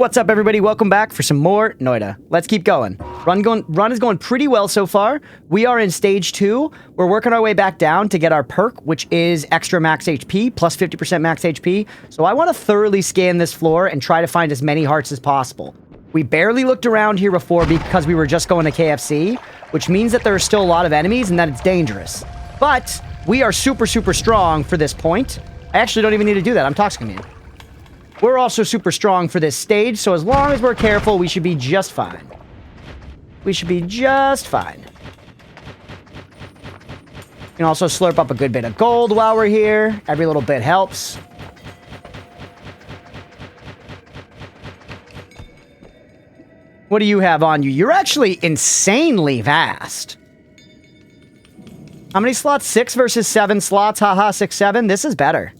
What's up, everybody? Welcome back for some more Noita. Let's keep going. Run is going pretty well so far. We are in stage 2. We're working our way back down to get our perk, which is extra max HP, plus 50% max HP. So I want to thoroughly scan this floor and try to find as many hearts as possible. We barely looked around here before because we were just going to KFC, which means that there are still a lot of enemies and that it's dangerous. But we are super, super strong for this point. I actually don't even need to do that. I'm Toxicamine. We're also super strong for this stage, so as long as we're careful, we should be just fine. We should be just fine. You can also slurp up a good bit of gold while we're here. Every little bit helps. What do you have on you? You're actually insanely fast. How many slots? 6 versus 7 slots. Haha, 6, 7. This is better.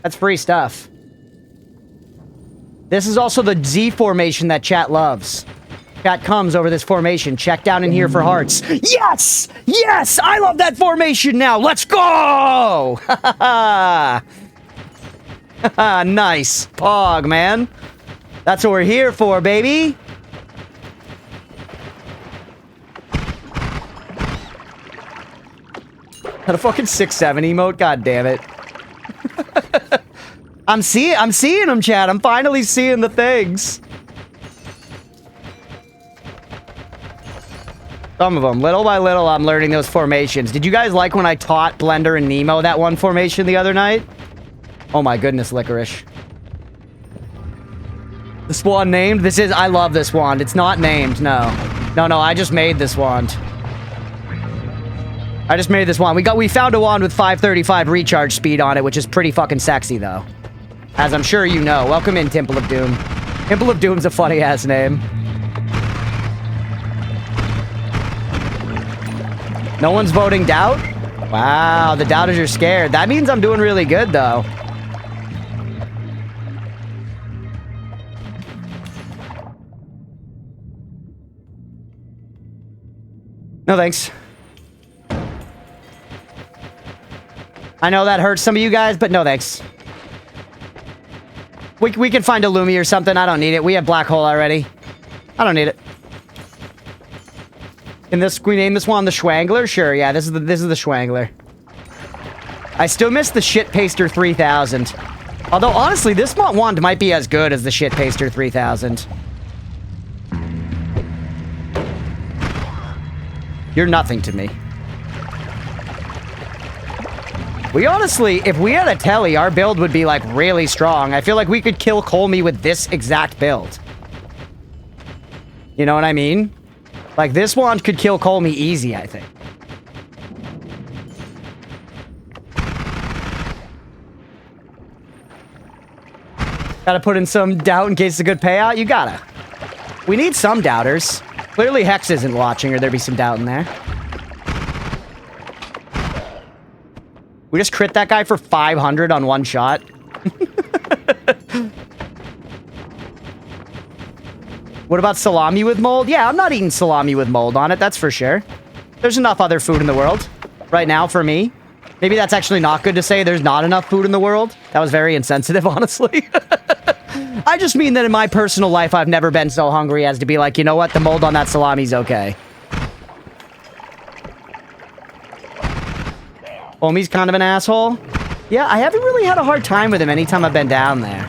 That's free stuff. This is also the Z formation that chat loves. Chat comes over this formation. Check down in here for hearts. Yes! Yes! I love that formation now! Let's go! Nice. Pog, man. That's what we're here for, baby. Got a fucking 6-7 emote? God damn it. I'm seeing them, chat. I'm finally seeing the things. Some of them. Little by little, I'm learning those formations. Did you guys like when I taught Blender and Nemo that one formation the other night? Oh my goodness, Licorice. The swan named? This is... I love this wand. It's not named, no. No, I just made this wand. I just made this wand. We found a wand with 535 recharge speed on it, which is pretty fucking sexy, though. As I'm sure you know. Welcome in, Temple of Doom. Temple of Doom's a funny-ass name. No one's voting doubt? Wow, the doubters are scared. That means I'm doing really good, though. No thanks. I know that hurts some of you guys, but no thanks. We can find a Lumi or something. I don't need it. We have Black Hole already. I don't need it. Can we name this one the Schwangler? Sure, yeah, this is the Schwangler. I still miss the Shit Paster 3000. Although, honestly, this wand might be as good as the Shit Paster 3000. You're nothing to me. We honestly, if we had a telly, our build would be, like, really strong. I feel like we could kill Colmy with this exact build. You know what I mean? Like, this wand could kill Colmy easy, I think. Gotta put in some doubt in case it's a good payout? You gotta. We need some doubters. Clearly Hex isn't watching, or there'd be some doubt in there. We just crit that guy for 500 on one shot. What about salami with mold? Yeah, I'm not eating salami with mold on it, that's for sure. There's enough other food in the world right now for me. Maybe that's actually not good to say there's not enough food in the world. That was very insensitive, honestly. I just mean that in my personal life, I've never been so hungry as to be like, you know what? The mold on that salami's okay. Homie's kind of an asshole. Yeah, I haven't really had a hard time with him anytime I've been down there.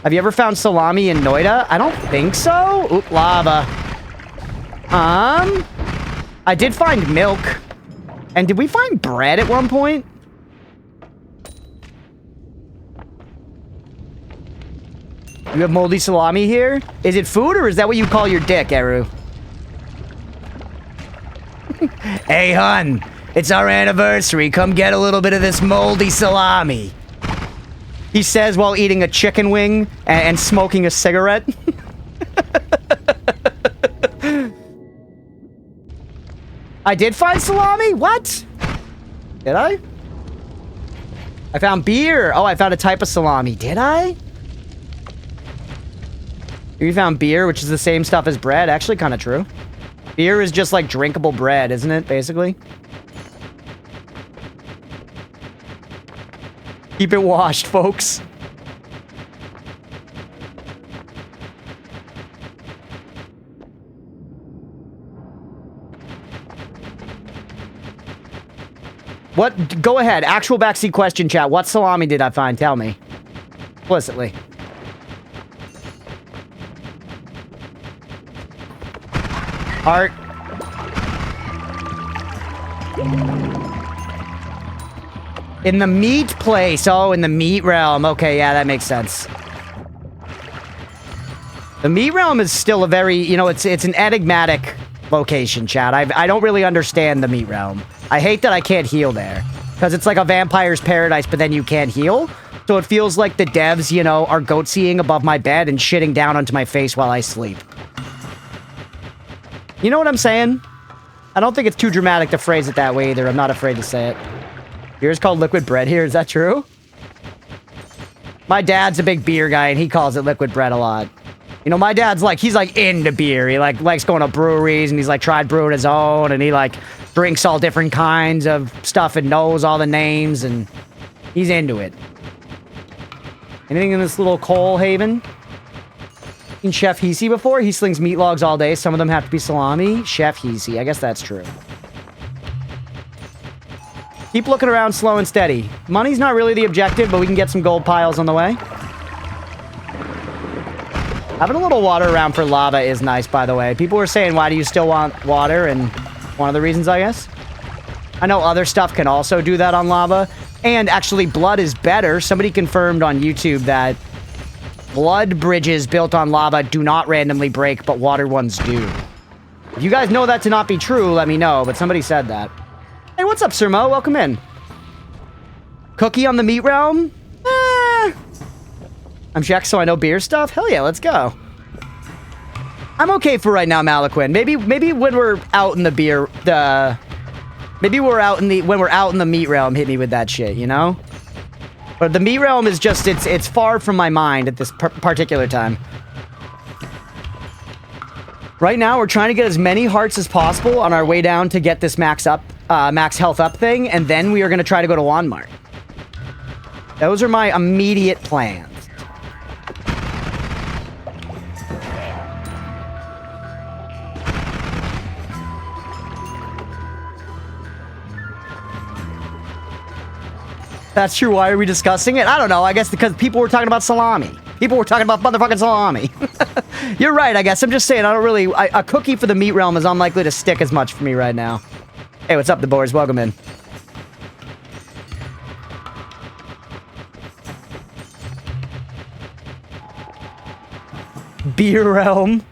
Have you ever found salami in Noita? I don't think so. Oop, lava. I did find milk. And did we find bread at one point? You have moldy salami here? Is it food or is that what you call your dick, Eru? Hey, hun, it's our anniversary. Come get a little bit of this moldy salami. He says while eating a chicken wing and smoking a cigarette. I did find salami? What? Did I? I found beer. Oh, I found a type of salami. Did I? You found beer, which is the same stuff as bread. Actually, kind of true. Beer is just like drinkable bread, isn't it, basically? Keep it washed, folks. What? Go ahead. Actual backseat question, chat. What salami did I find? Tell me. Explicitly. Art. In the meat place. Oh, in the meat realm. Okay, yeah, that makes sense. The meat realm is still a very, you know, it's an enigmatic location, chat. I don't really understand the meat realm. I hate that I can't heal there. Because it's like a vampire's paradise, but then you can't heal. So it feels like the devs, you know, are goat-seeing above my bed and shitting down onto my face while I sleep. You know what I'm saying? I don't think it's too dramatic to phrase it that way either. I'm not afraid to say it. Beer's called liquid bread here. Is that true? My dad's a big beer guy, and he calls it liquid bread a lot. You know, my dad's like, he's like into beer. He like likes going to breweries, and he's like tried brewing his own, and he like drinks all different kinds of stuff and knows all the names, and he's into it. Anything in this little coal haven? Seen Chef Hisi before? He slings meat logs all day. Some of them have to be salami. Chef Hisi. I guess that's true. Keep looking around slow and steady. Money's not really the objective, but we can get some gold piles on the way. Having a little water around for lava is nice, by the way. People were saying, why do you still want water? And one of the reasons, I guess. I know other stuff can also do that on lava. And actually, blood is better. Somebody confirmed on YouTube that blood bridges built on lava do not randomly break, but water ones do. If you guys know that to not be true, let me know, but somebody said that. Hey, what's up, Sirmo? Welcome in. Cookie on the meat realm? I'm Jack, so I know beer stuff? Hell yeah, let's go. I'm okay for right now, Malaquin. Maybe when we're out in the beer, maybe when we're out in the meat realm, hit me with that shit, you know? But the meat realm is just, it's far from my mind at this particular time. Right now, we're trying to get as many hearts as possible on our way down to get this max health up thing, and then we are going to try to go to Walmart. Those are my immediate plans. That's true. Why are we discussing it? I don't know. I guess because people were talking about salami. People were talking about motherfucking salami. You're right, I guess. I'm just saying, I don't really... a cookie for the meat realm is unlikely to stick as much for me right now. Hey, what's up, the boys? Welcome in. Beer realm.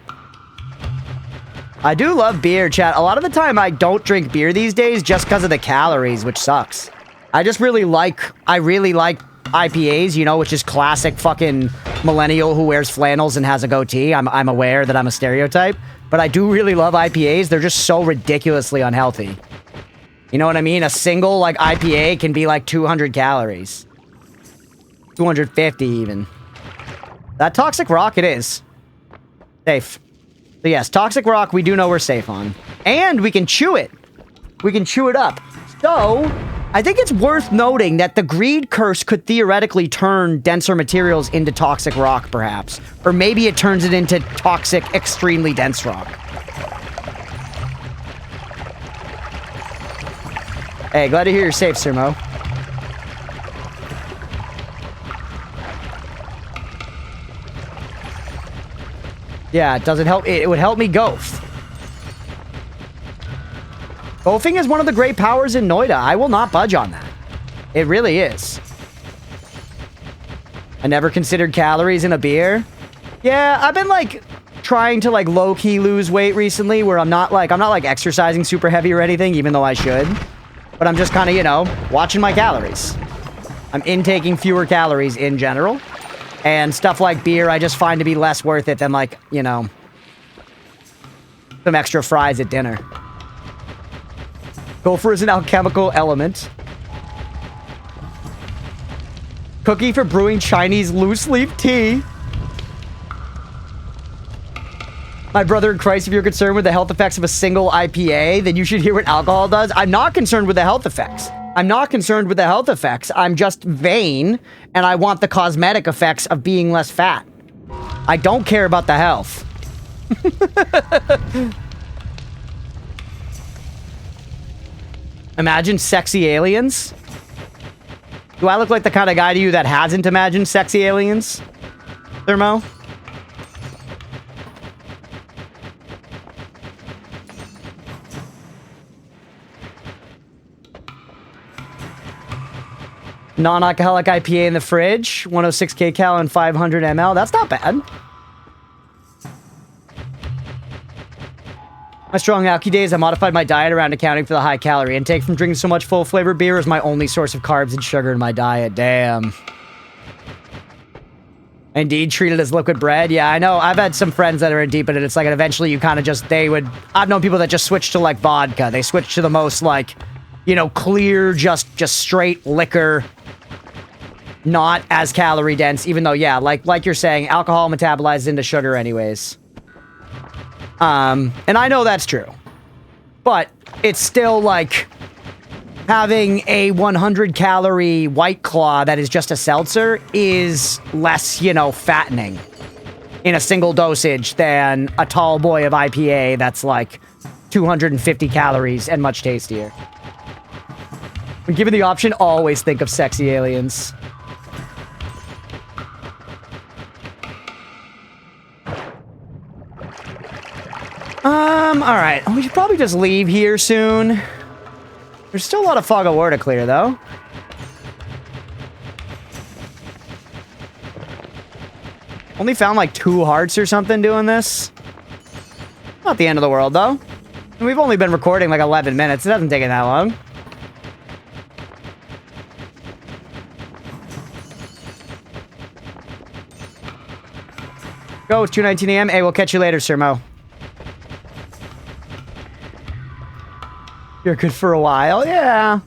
I do love beer, chat. A lot of the time, I don't drink beer these days just because of the calories, which sucks. I really like IPAs, you know, which is classic fucking millennial who wears flannels and has a goatee. I'm aware that I'm a stereotype, but I do really love IPAs. They're just so ridiculously unhealthy. You know what I mean? A single, like, IPA can be, like, 200 calories. 250, even. That Toxic Rock, it is. Safe. So, yes, Toxic Rock, we do know we're safe on. And we can chew it. We can chew it up. So... I think it's worth noting that the greed curse could theoretically turn denser materials into toxic rock, perhaps. Or maybe it turns it into toxic, extremely dense rock. Hey, glad to hear you're safe, Sirmo. Yeah, it doesn't help. It would help me golf. Golfing is one of the great powers in Noita. I will not budge on that. It really is. I never considered calories in a beer. Yeah, I've been like trying to like low-key lose weight recently where I'm not like exercising super heavy or anything, even though I should. But I'm just kind of, you know, watching my calories. I'm intaking fewer calories in general. And stuff like beer I just find to be less worth it than like, you know, some extra fries at dinner. Gopher is an alchemical element. Cookie for brewing Chinese loose-leaf tea. My brother in Christ, if you're concerned with the health effects of a single IPA, then you should hear what alcohol does. I'm not concerned with the health effects. I'm not concerned with the health effects. I'm just vain, and I want the cosmetic effects of being less fat. I don't care about the health. Imagine sexy aliens. Do I look like the kind of guy to you that hasn't imagined sexy aliens, Thermo? Non-alcoholic IPA in the fridge, 106 kcal and 500 ml. That's not bad. My strong alky days, I modified my diet around accounting for the high calorie intake from drinking so much full flavor beer is my only source of carbs and sugar in my diet. Damn. Indeed, treated as liquid bread. Yeah, I know. I've had some friends that are in deep in it. It's like eventually you kind of just, I've known people that just switch to like vodka. They switch to the most like, you know, clear, just straight liquor. Not as calorie dense, even though, yeah, like you're saying, alcohol metabolizes into sugar anyways. And I know that's true. But it's still like having a 100 calorie White Claw that is just a seltzer is less, you know, fattening in a single dosage than a tall boy of IPA that's like 250 calories and much tastier. When given the option, always think of sexy aliens. Alright. We should probably just leave here soon. There's still a lot of fog of war to clear, though. Only found like 2 hearts or something doing this. Not the end of the world, though. And we've only been recording like 11 minutes. It hasn't taken that long. Go, it's 2:19 a.m. Hey, we'll catch you later, Sir Mo. You're good for a while, yeah.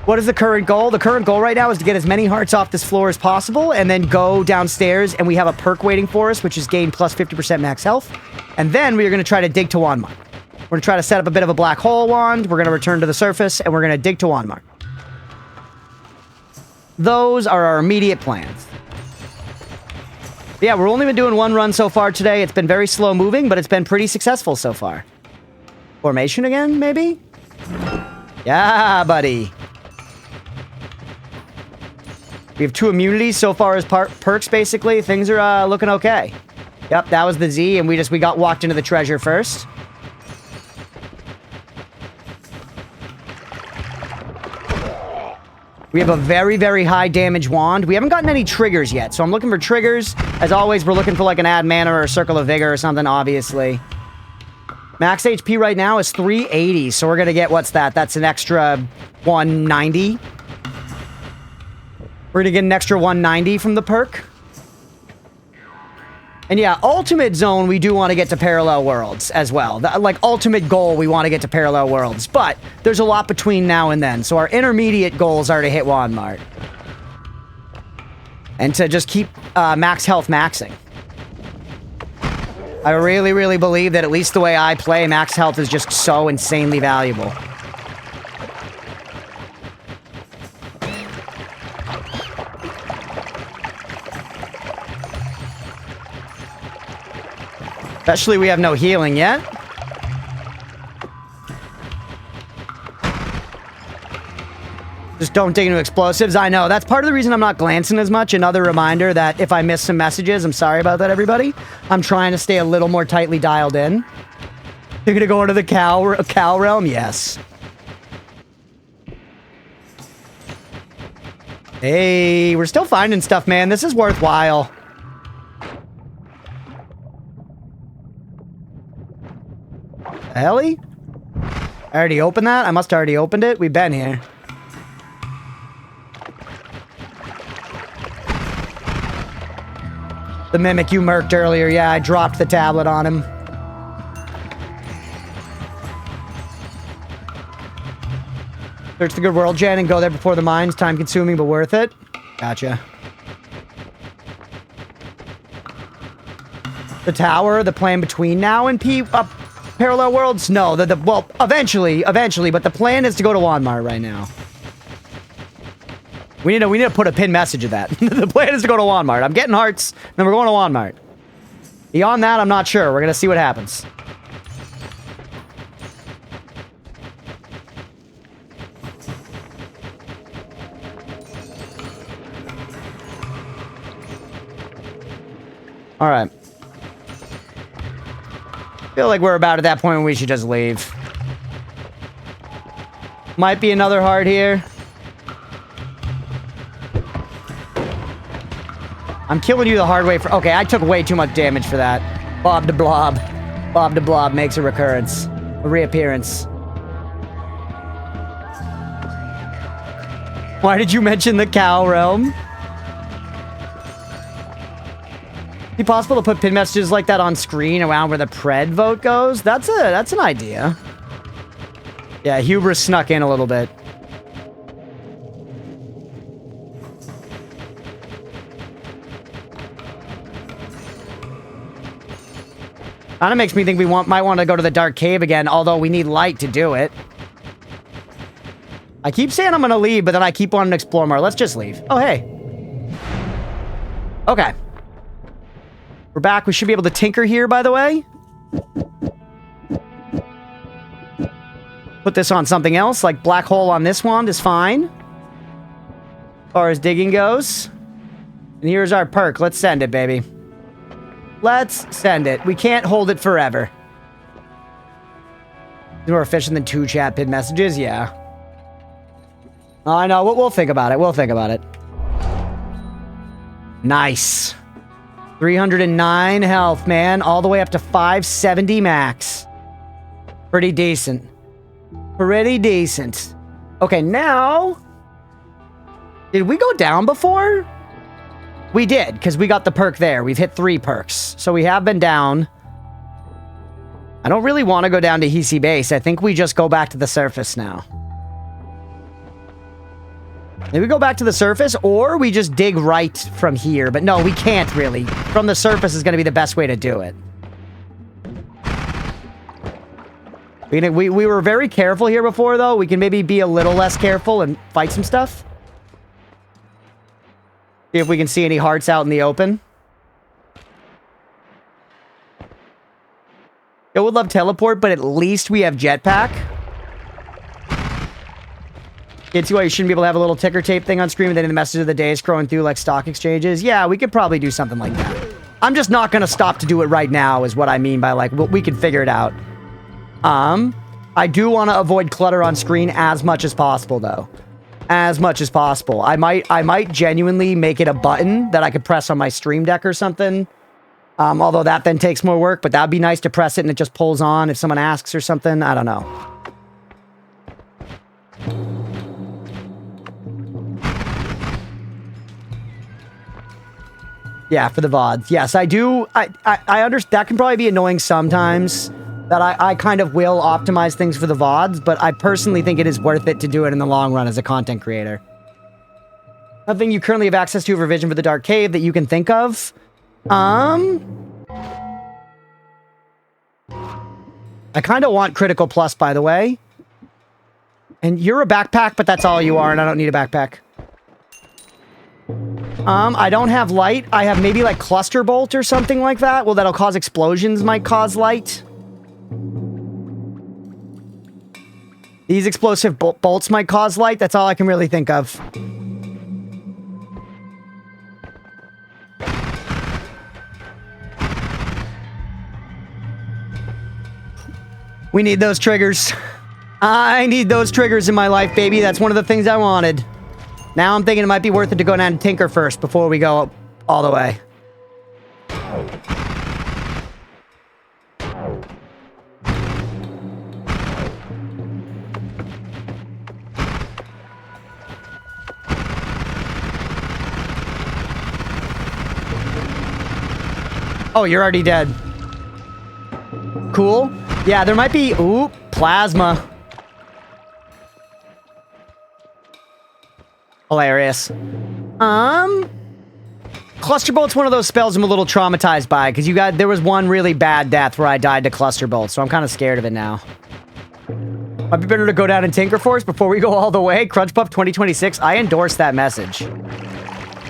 What is the current goal? The current goal right now is to get as many hearts off this floor as possible and then go downstairs and we have a perk waiting for us, which is gain plus 50% max health. And then we are going to try to dig to Wanmark. We're going to try to set up a bit of a black hole wand. We're going to return to the surface and we're going to dig to Wanmark. Those are our immediate plans. Yeah, we've only been doing 1 run so far today. It's been very slow moving, but it's been pretty successful so far. Formation again, maybe? Yeah, buddy. We have 2 immunities so far as perks, basically. Things are looking okay. Yep, that was the Z, and we got walked into the treasure first. We have a very, very high damage wand. We haven't gotten any triggers yet, so I'm looking for triggers. As always, we're looking for like an add mana or a circle of vigor or something, obviously. Max HP right now is 380, so we're gonna get, what's that? That's an extra 190. We're gonna get an extra 190 from the perk. And yeah, ultimate zone, we do want to get to parallel worlds as well. Like, ultimate goal, we want to get to parallel worlds. But there's a lot between now and then, so our intermediate goals are to hit Wanmart. And to just keep max health maxing. I really, really believe that at least the way I play, max health is just so insanely valuable. Especially we have no healing yet. Just don't dig into explosives. I know. That's part of the reason I'm not glancing as much. Another reminder that if I miss some messages, I'm sorry about that, everybody. I'm trying to stay a little more tightly dialed in. You're gonna go into the cow realm? Yes. Hey, we're still finding stuff, man. This is worthwhile. Ellie? I already opened that? I must have already opened it. We've been here. The mimic you murked earlier. Yeah, I dropped the tablet on him. Search the good world, Jen, and go there before the mines. Time consuming, but worth it. Gotcha. The tower, the plan between now and Parallel worlds? No, well, eventually, but the plan is to go to Walmart right now. We need to put a pinned message of that. The plan is to go to Walmart. I'm getting hearts, then we're going to Walmart. Beyond that, I'm not sure. We're gonna see what happens. All right. Feel like we're about at that point when we should just leave. Might be another heart here. I'm killing you the hard way for... Okay, I took way too much damage for that. Bob de Blob. Bob de Blob makes a recurrence. A reappearance. Why did you mention the cow realm? Is it possible to put pin messages like that on screen around where the pred vote goes? That's an idea. Yeah, hubris snuck in a little bit. Kinda makes me think we might want to go to the dark cave again, although we need light to do it. I keep saying I'm gonna leave, but then I keep wanting to explore more. Let's just leave. Oh, hey. Okay. We're back. We should be able to tinker here, by the way. Put this on something else, like black hole on this wand is fine. As far as digging goes. And here's our perk. Let's send it, baby. Let's send it. We can't hold it forever. More efficient than 2 chat pin messages? Yeah. Oh, I know. We'll think about it. We'll think about it. Nice. 309 health, man. All the way up to 570 max. Pretty decent. Pretty decent. Okay, now... Did we go down before? We did, because we got the perk there. We've hit 3 perks. So we have been down. I don't really want to go down to Hisi Base. I think we just go back to the surface now. Maybe we go back to the surface, or we just dig right from here. But no, we can't really. From the surface is going to be the best way to do it. We were very careful here before, though. We can maybe be a little less careful and fight some stuff. See if we can see any hearts out in the open. I would love teleport, but at least we have jetpack. Can't see why you shouldn't be able to have a little ticker tape thing on screen with any of the messages of the day scrolling through like stock exchanges. Yeah, we could probably do something like that. I'm just not going to stop to do it right now is what I mean by like, we can figure it out. I do want to avoid clutter on screen as much as possible though. As much as possible. I might genuinely make it a button that I could press on my stream deck or something. Although that then takes more work, but that'd be nice to press it and it just pulls on if someone asks or something. I don't know. Yeah, for the VODs. Yes, I do. I understand. That can probably be annoying sometimes. That I kind of will optimize things for the VODs, but I personally think it is worth it to do it in the long run as a content creator. Nothing you currently have access to for Vision for the Dark Cave that you can think of? I kind of want Critical Plus, by the way. And you're a backpack, but that's all you are, and I don't need a backpack. I don't have light. I have maybe like Cluster Bolt or something like that. Well, that'll cause explosions, might cause light. These explosive bolts might cause light. That's all I can really think of. We need those triggers. I need those triggers in my life, baby. That's one of the things I wanted. Now I'm thinking it might be worth it to go down and tinker first before we go up all the way. Oh, you're already dead. Cool. Yeah, there might be... Ooh, plasma. Hilarious. Cluster Bolt's one of those spells I'm a little traumatized by, because there was one really bad death where I died to Cluster Bolt, so I'm kind of scared of it now. Might be better to go down in Tinker Force before we go all the way. Crunchpuff 2026, I endorse that message.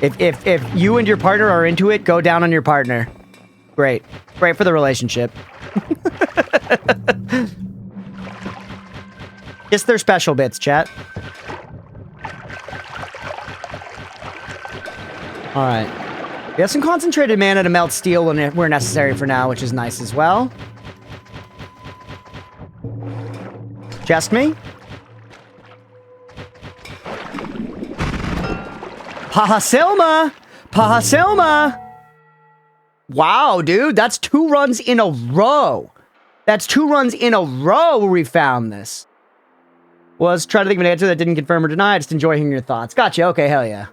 If you and your partner are into it, go down on your partner. Great. Great for the relationship. Kiss their special bits, chat. Alright. We have some concentrated mana to melt steel when we're necessary for now, which is nice as well. Just me? Pahasilma! Pahasilma! Wow, dude, that's 2 runs in a row. That's 2 runs in a row where we found this. Was trying to think of an answer that didn't confirm or deny. Just enjoy hearing your thoughts. Gotcha. Okay, hell yeah.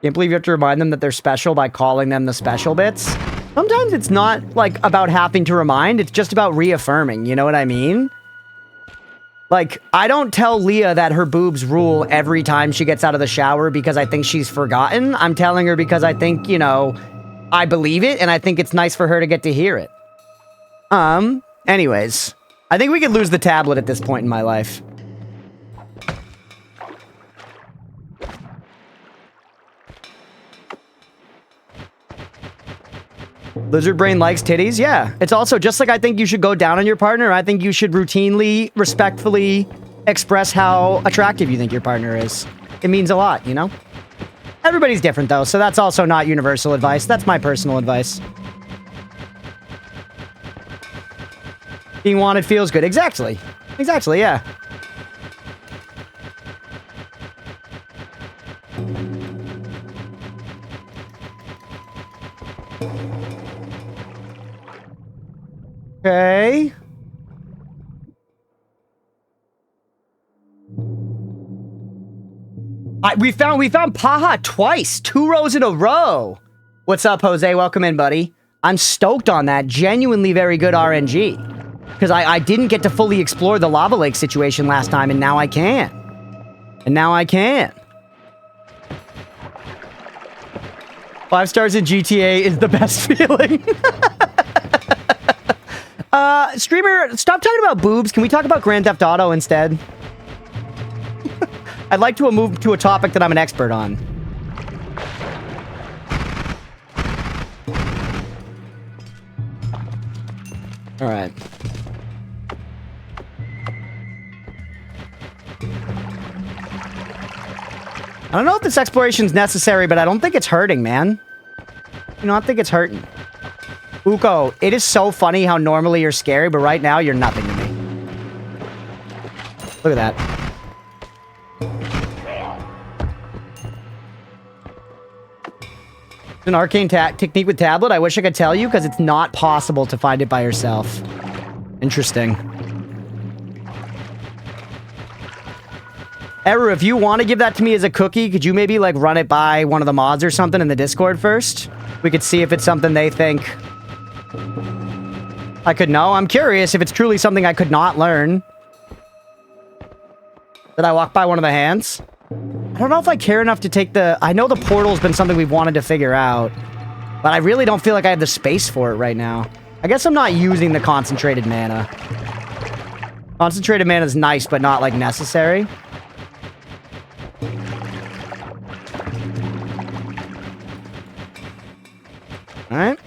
Can't believe you have to remind them that they're special by calling them the special bits. Sometimes it's not, like, about having to remind. It's just about reaffirming. You know what I mean? Like, I don't tell Leah that her boobs rule every time she gets out of the shower because I think she's forgotten. I'm telling her because I think, you know, I believe it, and I think it's nice for her to get to hear it. Anyways. I think we could lose the tablet at this point in my life. Lizard brain likes titties? Yeah. It's also just like I think you should go down on your partner. I think you should routinely, respectfully express how attractive you think your partner is. It means a lot, you know? Everybody's different, though, so that's also not universal advice. That's my personal advice. Being wanted feels good. Exactly. Exactly, yeah. Okay. We found Paha twice. 2 rows in a row. What's up, Jose? Welcome in, buddy. I'm stoked on that. Genuinely very good RNG. Because I didn't get to fully explore the lava lake situation last time, and now I can. And now I can. 5 stars in GTA is the best feeling. Streamer, stop talking about boobs. Can we talk about Grand Theft Auto instead? I'd like to move to a topic that I'm an expert on. All right. I don't know if this exploration is necessary, but I don't think it's hurting, man. You know, I think it's hurting. Uko, it is so funny how normally you're scary, but right now you're nothing to me. Look at that. An arcane technique with tablet? I wish I could tell you, because it's not possible to find it by yourself. Interesting. Eru, if you want to give that to me as a cookie, could you maybe, like, run it by one of the mods or something in the Discord first? We could see if it's something they think I could know. I'm curious if it's truly something I could not learn. Did I walk by one of the hands? I don't know if I care enough to take the... I know the portal's been something we've wanted to figure out, but I really don't feel like I have the space for it right now. I guess I'm not using the concentrated mana. Concentrated mana is nice, but not, like, necessary. Alright.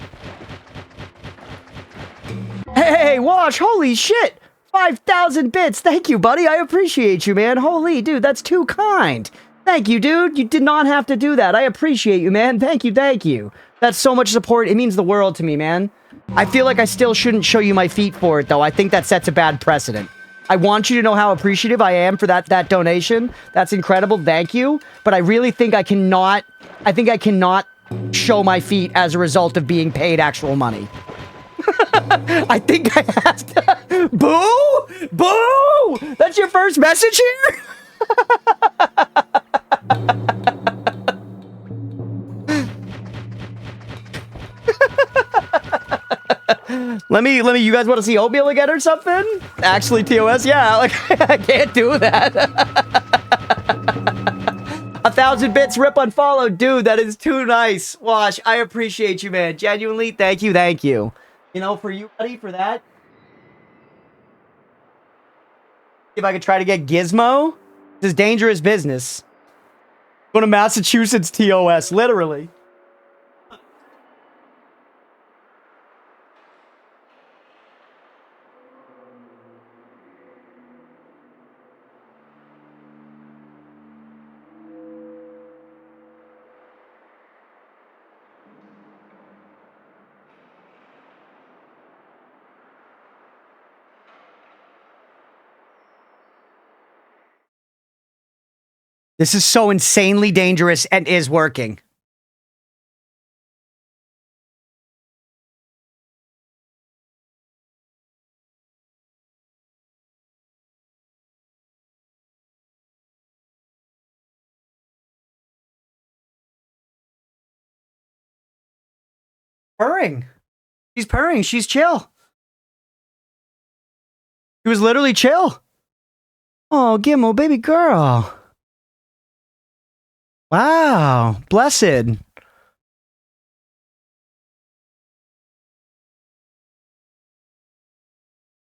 Hey, watch! Holy shit! 5,000 bits! Thank you, buddy! I appreciate you, man! Holy, dude, that's too kind! Thank you, dude! You did not have to do that! I appreciate you, man! Thank you, thank you! That's so much support, it means the world to me, man. I feel like I still shouldn't show you my feet for it, though. I think that sets a bad precedent. I want you to know how appreciative I am for that donation. That's incredible, thank you. But I really think I cannot show my feet as a result of being paid actual money. I think I have to... Boo! Boo! That's your first message here? Let me, you guys want to see oatmeal again or something? Actually, TOS, yeah, like, I can't do that. 1,000 bits, rip unfollow. Dude, that is too nice. Wash, I appreciate you, man. Genuinely, thank you, thank you. You know, for you, buddy, for that. If I could try to get Gizmo, this is dangerous business. Go to Massachusetts TOS, literally. This is so insanely dangerous and is working. Purring. She's purring. She's chill. She was literally chill. Oh, Gimmo, baby girl. Wow. Blessed.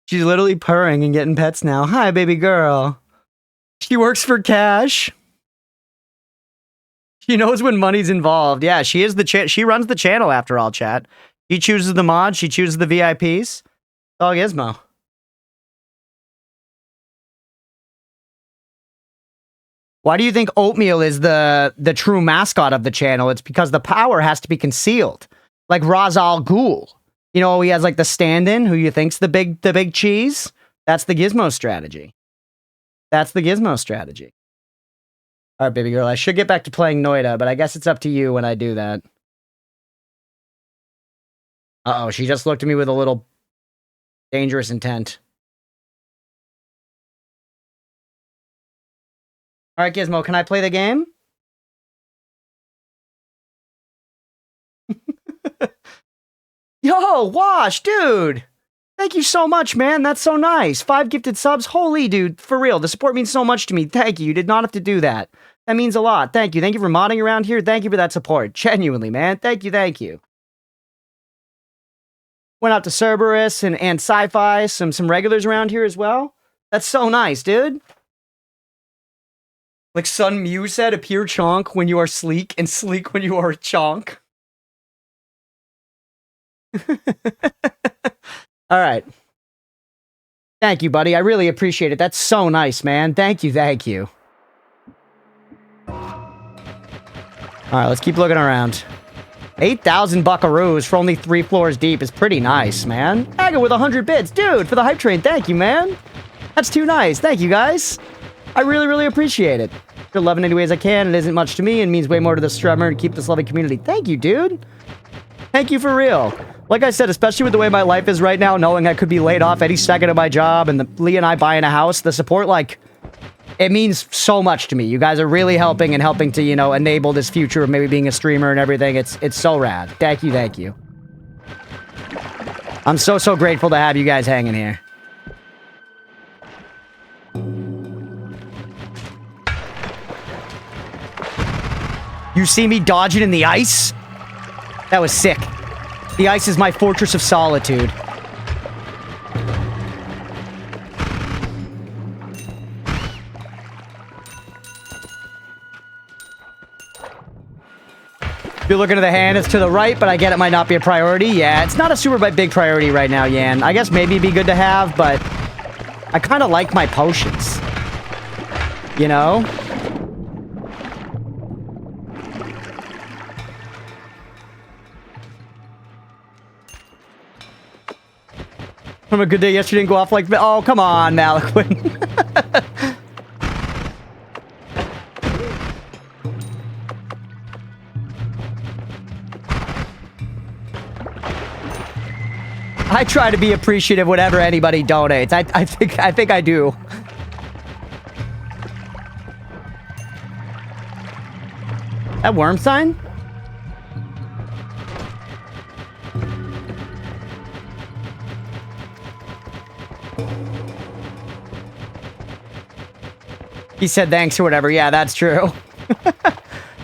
She's literally purring and getting pets now. Hi, baby girl. She works for cash. She knows when money's involved. Yeah, she is the she runs the channel after all, chat. She chooses the mods. She chooses the VIPs. Dog Gizmo. Why do you think Oatmeal is the true mascot of the channel? It's because the power has to be concealed. Like Ra's al Ghul. You know, he has like the stand-in who you think's the big cheese. That's the Gizmo strategy. That's the Gizmo strategy. All right, baby girl. I should get back to playing Noita, but I guess it's up to you when I do that. Uh-oh, she just looked at me with a little dangerous intent. All right, Gizmo, can I play the game? Yo, Wash, dude. Thank you so much, man. That's so nice. 5 gifted subs. Holy, dude. For real. The support means so much to me. Thank you. You did not have to do that. That means a lot. Thank you. Thank you for modding around here. Thank you for that support. Genuinely, man. Thank you. Thank you. Went out to Cerberus and Sci-Fi. Some regulars around here as well. That's so nice, dude. Like Sun Mew said, appear chonk when you are sleek and sleek when you are chonk. All right. Thank you, buddy. I really appreciate it. That's so nice, man. Thank you. Thank you. All right, let's keep looking around. 8,000 buckaroos for only 3 floors deep is pretty nice, man. Aga with 100 bits. Dude, for the hype train, thank you, man. That's too nice. Thank you, guys. I really, really appreciate it. Still loving it any way as I can. It isn't much to me and means way more to the streamer to keep this loving community. Thank you, dude. Thank you for real. Like I said, especially with the way my life is right now, knowing I could be laid off any second of my job and Lee and I buying a house, the support, like, it means so much to me. You guys are really helping and helping to, you know, enable this future of maybe being a streamer and everything. It's so rad. Thank you, thank you. I'm so, so grateful to have you guys hanging here. You see me dodging in the ice? That was sick. The ice is my fortress of solitude. If you're looking at the hand, it's to the right, but I get it might not be a priority. Yeah, it's not a super big priority right now, Yan. I guess maybe it'd be good to have, but I kind of like my potions. You know? From a good day yesterday didn't go off like... Oh, come on, Maliquin. I try to be appreciative whenever anybody donates. I think I do. That worm sign? He said thanks or whatever. Yeah, that's true.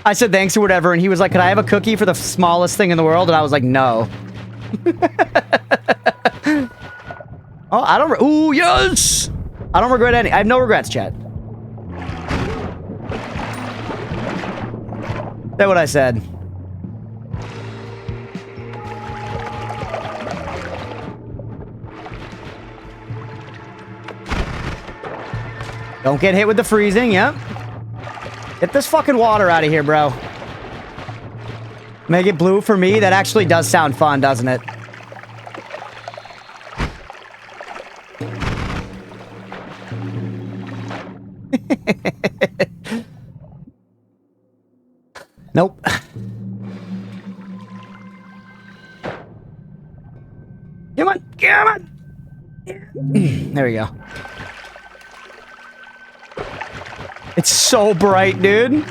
I said thanks or whatever, and he was like, "Could I have a cookie for the smallest thing in the world?" And I was like, "No." Oh, I don't. Ooh, yes. I don't regret any. I have no regrets, chat. Say what I said. Don't get hit with the freezing. Yep. Get this fucking water out of here, bro. Make it blue for me. That actually does sound fun, doesn't it? Nope. Come on. Come on. There we go. It's so bright, dude.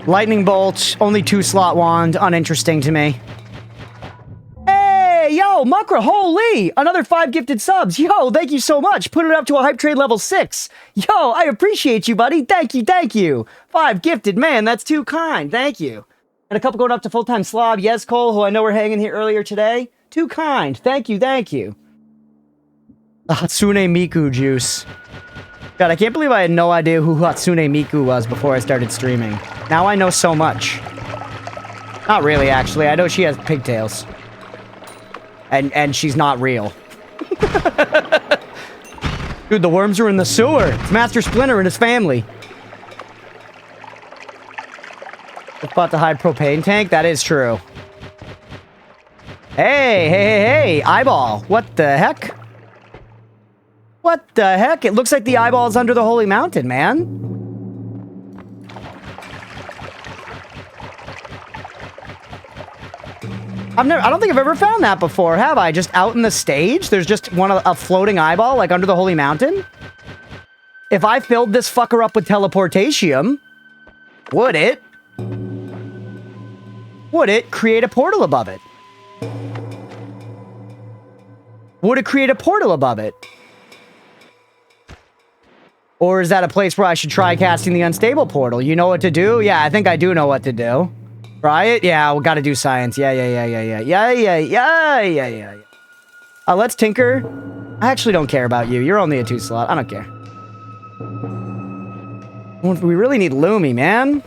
Lightning bolt, only 2-slot wand, uninteresting to me. Hey, yo, Mukra, holy! Another 5 gifted subs. Yo, thank you so much. Put it up to a hype trade level 6. Yo, I appreciate you, buddy. Thank you, thank you. 5 gifted, man, that's too kind. Thank you. And a couple going up to full-time slob. Yes, Cole, who I know were hanging here earlier today. Too kind. Thank you, thank you. The Hatsune Miku juice. God, I can't believe I had no idea who Hatsune Miku was before I started streaming. Now I know so much. Not really, actually. I know she has pigtails. And she's not real. Dude, the worms are in the sewer. It's Master Splinter and his family. It's about to hide propane tank? That is true. Hey, hey, hey, hey! Eyeball. What the heck? What the heck? It looks like the eyeball is under the holy mountain, man. I don't think I've ever found that before, have I? Just out in the stage? There's just a floating eyeball, like under the holy mountain? If I filled this fucker up with teleportation, would it create a portal above it? Would it create a portal above it? Or is that a place where I should try casting the unstable portal? You know what to do? Yeah, I think I do know what to do. Try it? Yeah, we gotta do science. Yeah. Let's tinker. I actually don't care about you. You're only a 2-slot. I don't care. We really need Lumi, man.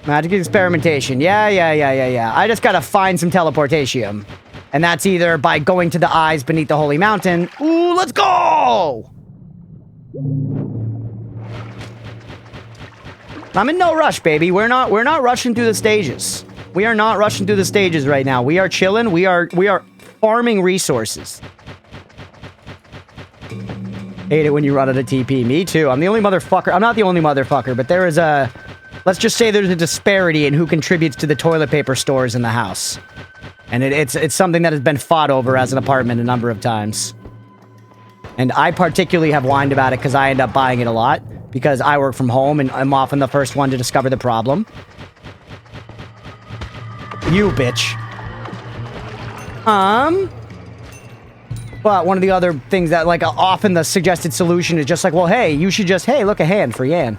Magic experimentation. Yeah. I just gotta find some teleportation. And that's either by going to the eyes beneath the holy mountain. Ooh, let's go! I'm in no rush, baby. We're not rushing through the stages. We are not rushing through the stages right now. We are chilling. We are farming resources. Hate it when you run out of TP. Me too. I'm the only motherfucker. I'm not the only motherfucker, but there is a... Let's just say there's a disparity in who contributes to the toilet paper stores in the house. And it's something that has been fought over as an apartment a number of times. And I particularly have whined about it because I end up buying it a lot. Because I work from home and I'm often the first one to discover the problem. You bitch. But one of the other things that, like, often the suggested solution is just like, well, hey, you should just, hey, look, a hand for Yan.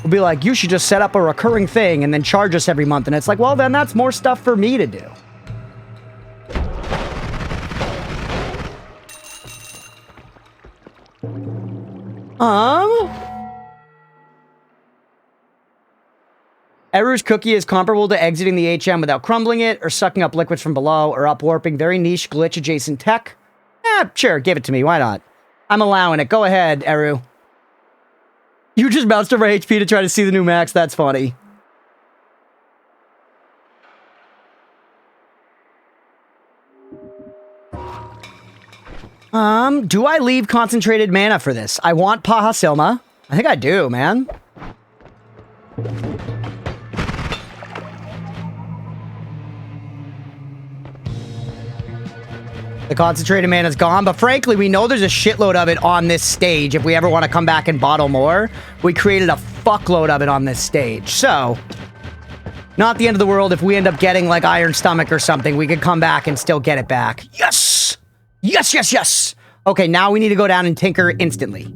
We'll be like, you should just set up a recurring thing and then charge us every month. And it's like, well, then that's more stuff for me to do. Eru's cookie is comparable to exiting the HM without crumbling it, or sucking up liquids from below, or upwarping very niche glitch-adjacent tech. Sure, give it to me, why not? I'm allowing it, go ahead, Eru. You just bounced over HP to try to see the new Max, that's funny. Do I leave concentrated mana for this? I want Paha Silma. I think I do, man. The concentrated mana's gone, but frankly, we know there's a shitload of it on this stage if we ever want to come back and bottle more. We created a fuckload of it on this stage. So, not the end of the world if we end up getting, like, Iron Stomach or something. We could come back and still get it back. Yes! Yes, yes, yes! Okay, now we need to go down and tinker instantly.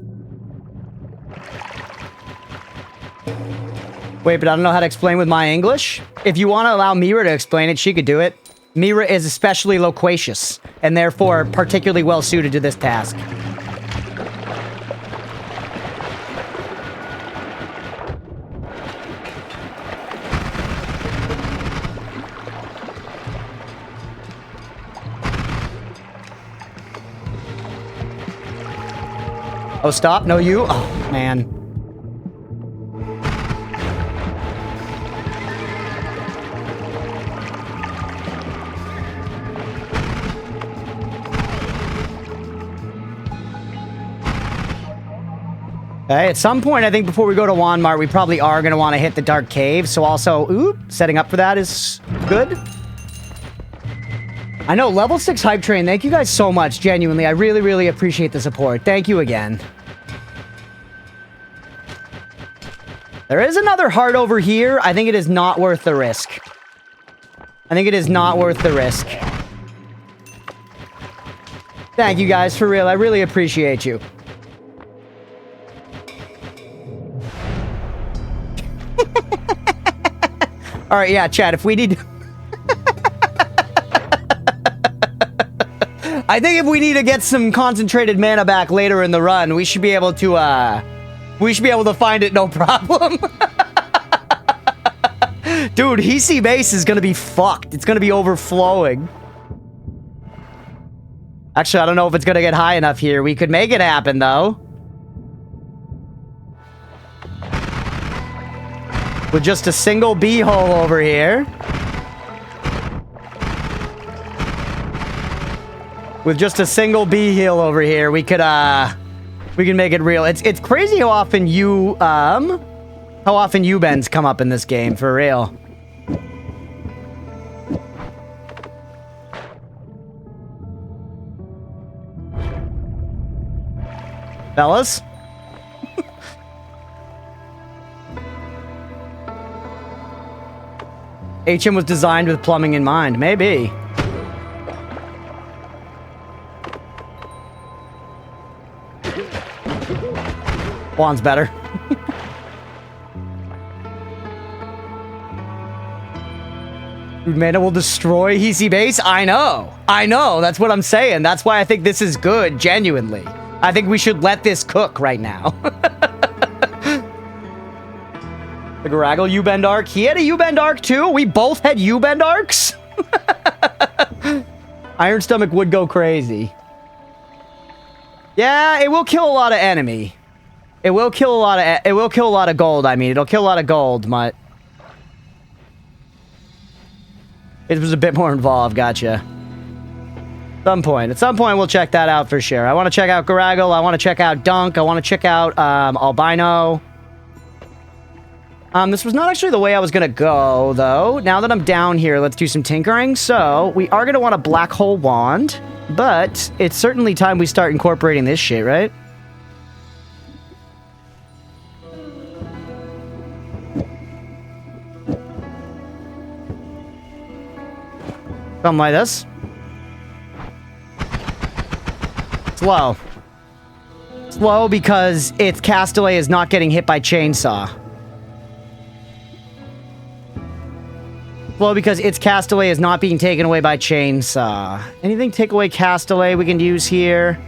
Wait, but I don't know how to explain with my English. If you want to allow Mira to explain it, she could do it. Mira is especially loquacious, and therefore particularly well suited to this task. Oh, stop. No, you. Oh, man. Okay, at some point, I think before we go to Walmart, we probably are going to want to hit the Dark Cave. So also, setting up for that is good. I know, level 6 Hype Train, thank you guys so much, genuinely. I really, really appreciate the support. Thank you again. There is another heart over here. I think it is not worth the risk. I think it is not worth the risk. Thank you guys, for real. I really appreciate you. Alright, yeah, chat, if we need... I think if we need to get some concentrated mana back later in the run, we should be able to, find it no problem. Dude, Hisi base is gonna be fucked. It's gonna be overflowing. Actually, I don't know if it's gonna get high enough here. We could make it happen, though. With just a single bee hole over here. With just a single bee heal over here, we can make it real. It's crazy how often U-bends come up in this game, for real. Fellas? HM was designed with plumbing in mind. Maybe. Juan's better. Mana will destroy Hisi base? I know. I know. That's what I'm saying. That's why I think this is good, genuinely. I think we should let this cook right now. The Garaggle U-bend arc. He had a U-bend arc too? We both had U-bend arcs? Iron Stomach would go crazy. Yeah, it will kill a lot of enemy. It will kill a lot of gold, I mean. It'll kill a lot of gold, but... It was a bit more involved, gotcha. At some point, we'll check that out for sure. I want to check out Garaggle, I want to check out Dunk, I want to check out, Albino. This was not actually the way I was gonna go, though. Now that I'm down here, let's do some tinkering. So, we are gonna want a black hole wand, but it's certainly time we start incorporating this shit, right? Something like this. Slow. Slow because its Castaway is not getting hit by Chainsaw. Slow because its Castaway is not being taken away by Chainsaw. Anything take away Castaway we can use here?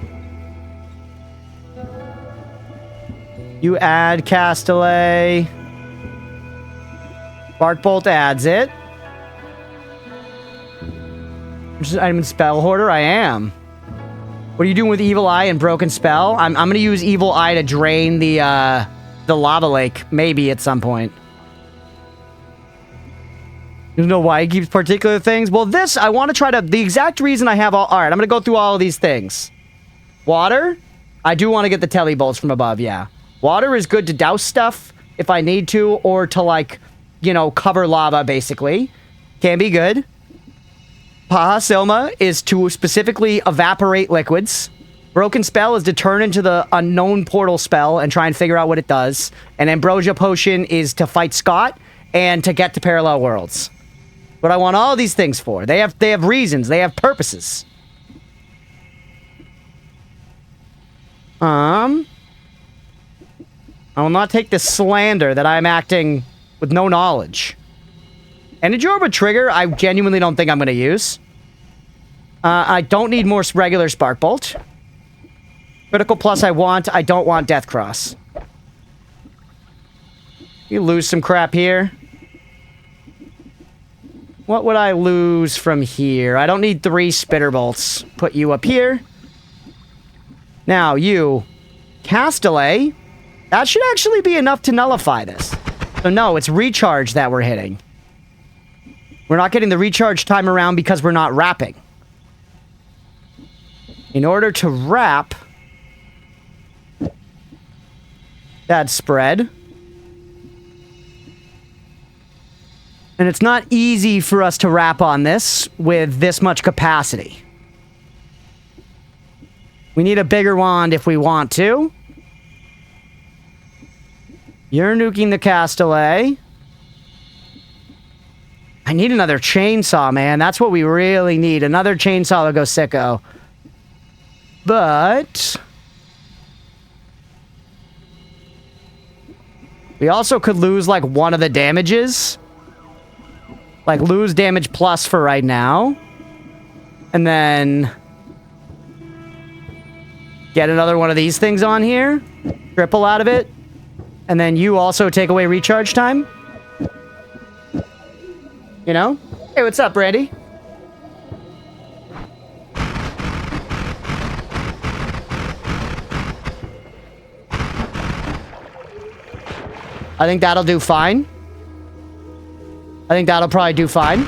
You add Castaway. Bark Bolt adds it. Just an item in Spell Hoarder? I am. What are you doing with Evil Eye and Broken Spell? I'm gonna use Evil Eye to drain the lava lake, maybe at some point. You know why he keeps particular things? Well, this, I want to try to... The exact reason I have all... Alright, I'm going to go through all of these things. Water. I do want to get the Telly Bolts from above, yeah. Water is good to douse stuff if I need to, or to, like, you know, cover lava, basically. Can be good. Paha Silma is to specifically evaporate liquids. Broken Spell is to turn into the unknown portal spell and try and figure out what it does. And Ambrosia Potion is to fight Scott and to get to Parallel Worlds. What I want all these things for. They have reasons. They have purposes. I will not take the slander that I'm acting with no knowledge. Energy Orb Trigger, I genuinely don't think I'm going to use. I don't need more regular Spark Bolt. Critical Plus I don't want Death Cross. You lose some crap here. What would I lose from here? I don't need 3 Spitter Bolts. Put you up here. Now, you. Castellet. That should actually be enough to nullify this. So no, it's recharge that we're hitting. We're not getting the recharge time around because we're not wrapping. In order to wrap that spread. And it's not easy for us to wrap on this with this much capacity. We need a bigger wand if we want to. You're nuking the Castellet. I need another chainsaw, man. That's what we really need. Another chainsaw to go sicko. But we also could lose, like, one of the damages. Like, lose damage plus for right now. And then get another one of these things on here. Triple out of it. And then you also take away recharge time. You know? Hey, what's up, Randy? I think that'll do fine. I think that'll probably do fine.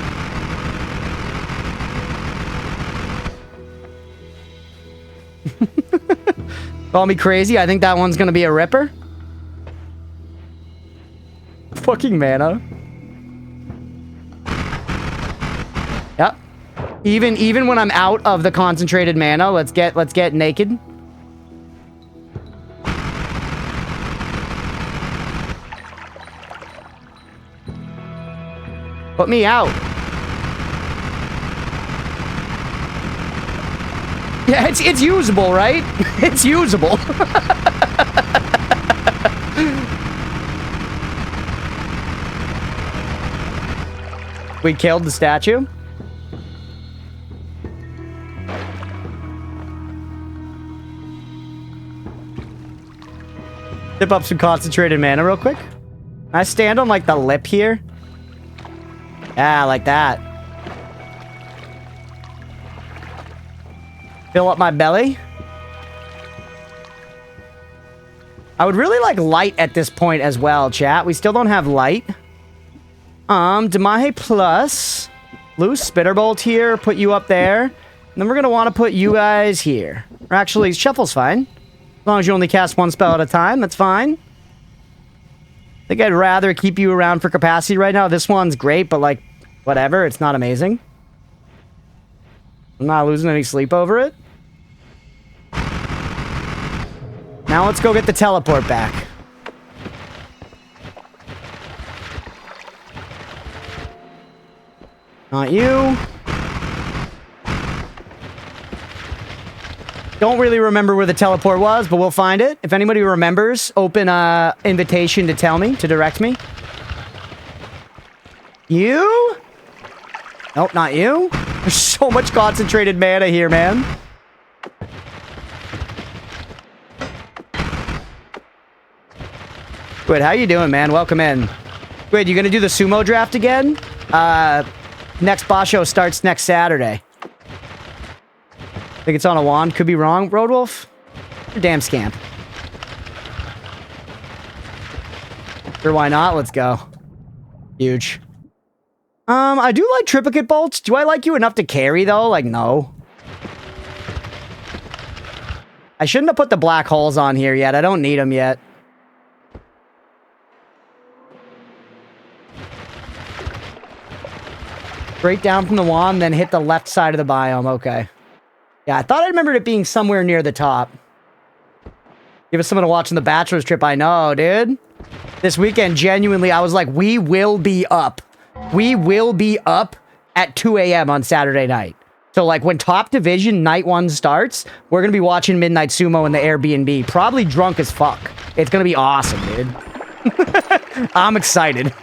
Call me crazy. I think that one's gonna be a ripper. Fucking mana. Yep. Even when I'm out of the concentrated mana, let's get naked. Put me out. Yeah, it's usable, right? It's usable. We killed the statue. Dip up some concentrated mana real quick. Can I stand on, like, the lip here? Yeah, like that. Fill up my belly. I would really like light at this point as well, chat. We still don't have light. Demahe plus. Loose Spitterbolt here. Put you up there. And then we're going to want to put you guys here. Or actually, Shuffle's fine. As long as you only cast one spell at a time, that's fine. I think I'd rather keep you around for capacity right now. This one's great, but, like, whatever. It's not amazing. I'm not losing any sleep over it. Now let's go get the teleport back. Not you. Don't really remember where the teleport was, but we'll find it. If anybody remembers, open invitation to tell me, to direct me. You? Nope, not you. There's so much concentrated mana here, man. Good, how you doing, man? Welcome in. Good, you gonna do the sumo draft again? Next boss show starts next Saturday. I think it's on a wand. Could be wrong. Roadwolf? You're a damn scamp. Sure, why not? Let's go. Huge. I do like triplicate bolts. Do I like you enough to carry, though? Like, no. I shouldn't have put the black holes on here yet. I don't need them yet. Straight down from the wand, then hit the left side of the biome. Okay. Yeah, I thought I remembered it being somewhere near the top. Give us someone to watch on the Bachelor's trip. I know, dude. This weekend, genuinely, I was like, we will be up. We will be up at 2 a.m. on Saturday night. So, like, when Top Division Night 1 starts, we're going to be watching Midnight Sumo in the Airbnb. Probably drunk as fuck. It's going to be awesome, dude. I'm excited.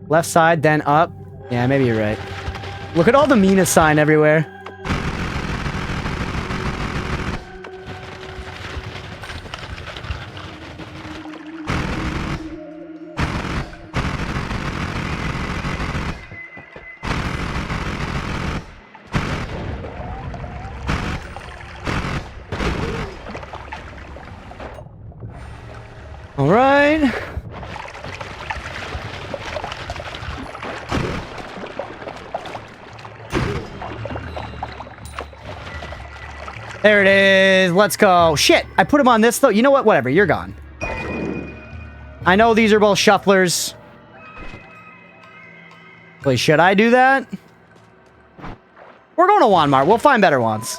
Left side, then up. Yeah, maybe you're right. Look at all the Mina sign everywhere. All right. There it is. Let's go. Shit. I put him on this, though. You know what? Whatever. You're gone. I know these are both shufflers. Please, should I do that? We're going to Walmart. We'll find better ones.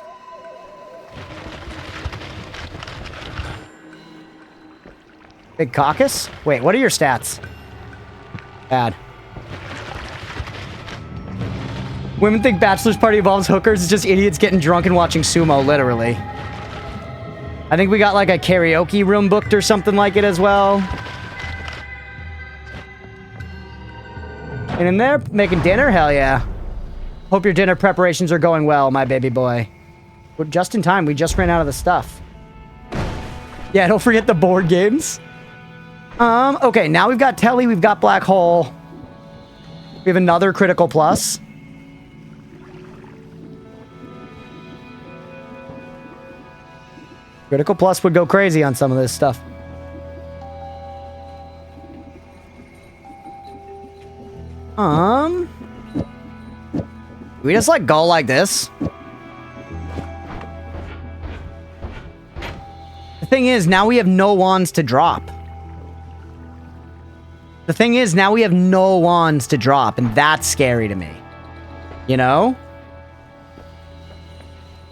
Big caucus? Wait, what are your stats? Bad. Women think bachelor's party involves hookers. It's just idiots getting drunk and watching sumo, literally. I think we got like a karaoke room booked or something like it as well. And in there, making dinner? Hell yeah. Hope your dinner preparations are going well, my baby boy. We're just in time. We just ran out of the stuff. Yeah, don't forget the board games. Okay, now we've got Telly, we've got Black Hole. We have another Critical Plus. Critical Plus would go crazy on some of this stuff. We just like go like this. The thing is, now we have no wands to drop. The thing is, now we have no wands to drop, and that's scary to me. You know?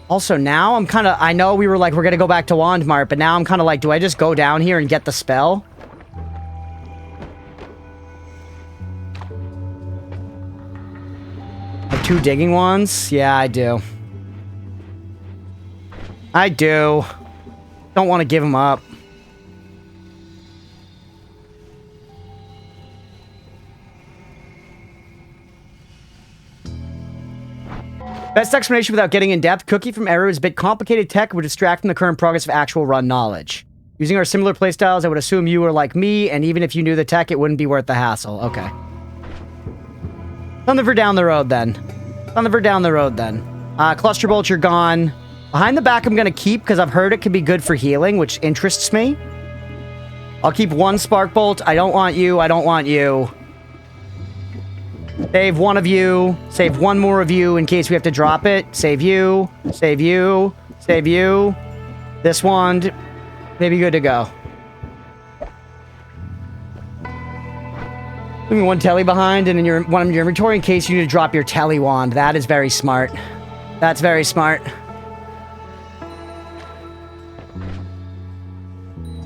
Also, now I'm kind of... I know we were like, we're going to go back to Wand Mart, but now I'm kind of like, do I just go down here and get the spell? Have 2 digging wands? Yeah, I do. I do. Don't want to give them up. Best explanation without getting in depth. Cookie from Arrow is a bit complicated tech would distract from the current progress of actual run knowledge. Using our similar playstyles, I would assume you were like me, and even if you knew the tech, it wouldn't be worth the hassle. Okay. Something for down the road, then. Something for down the road, then. Cluster Bolt, you're gone. Behind the back, I'm going to keep, because I've heard it can be good for healing, which interests me. I'll keep 1 Spark Bolt. I don't want you. I don't want you. Save 1 of you. Save 1 more of you in case we have to drop it. Save you. Save you. Save you. This wand. Maybe good to go. Leaving 1 telly behind and in one in your inventory in case you need to drop your telly wand. That is very smart. That's very smart.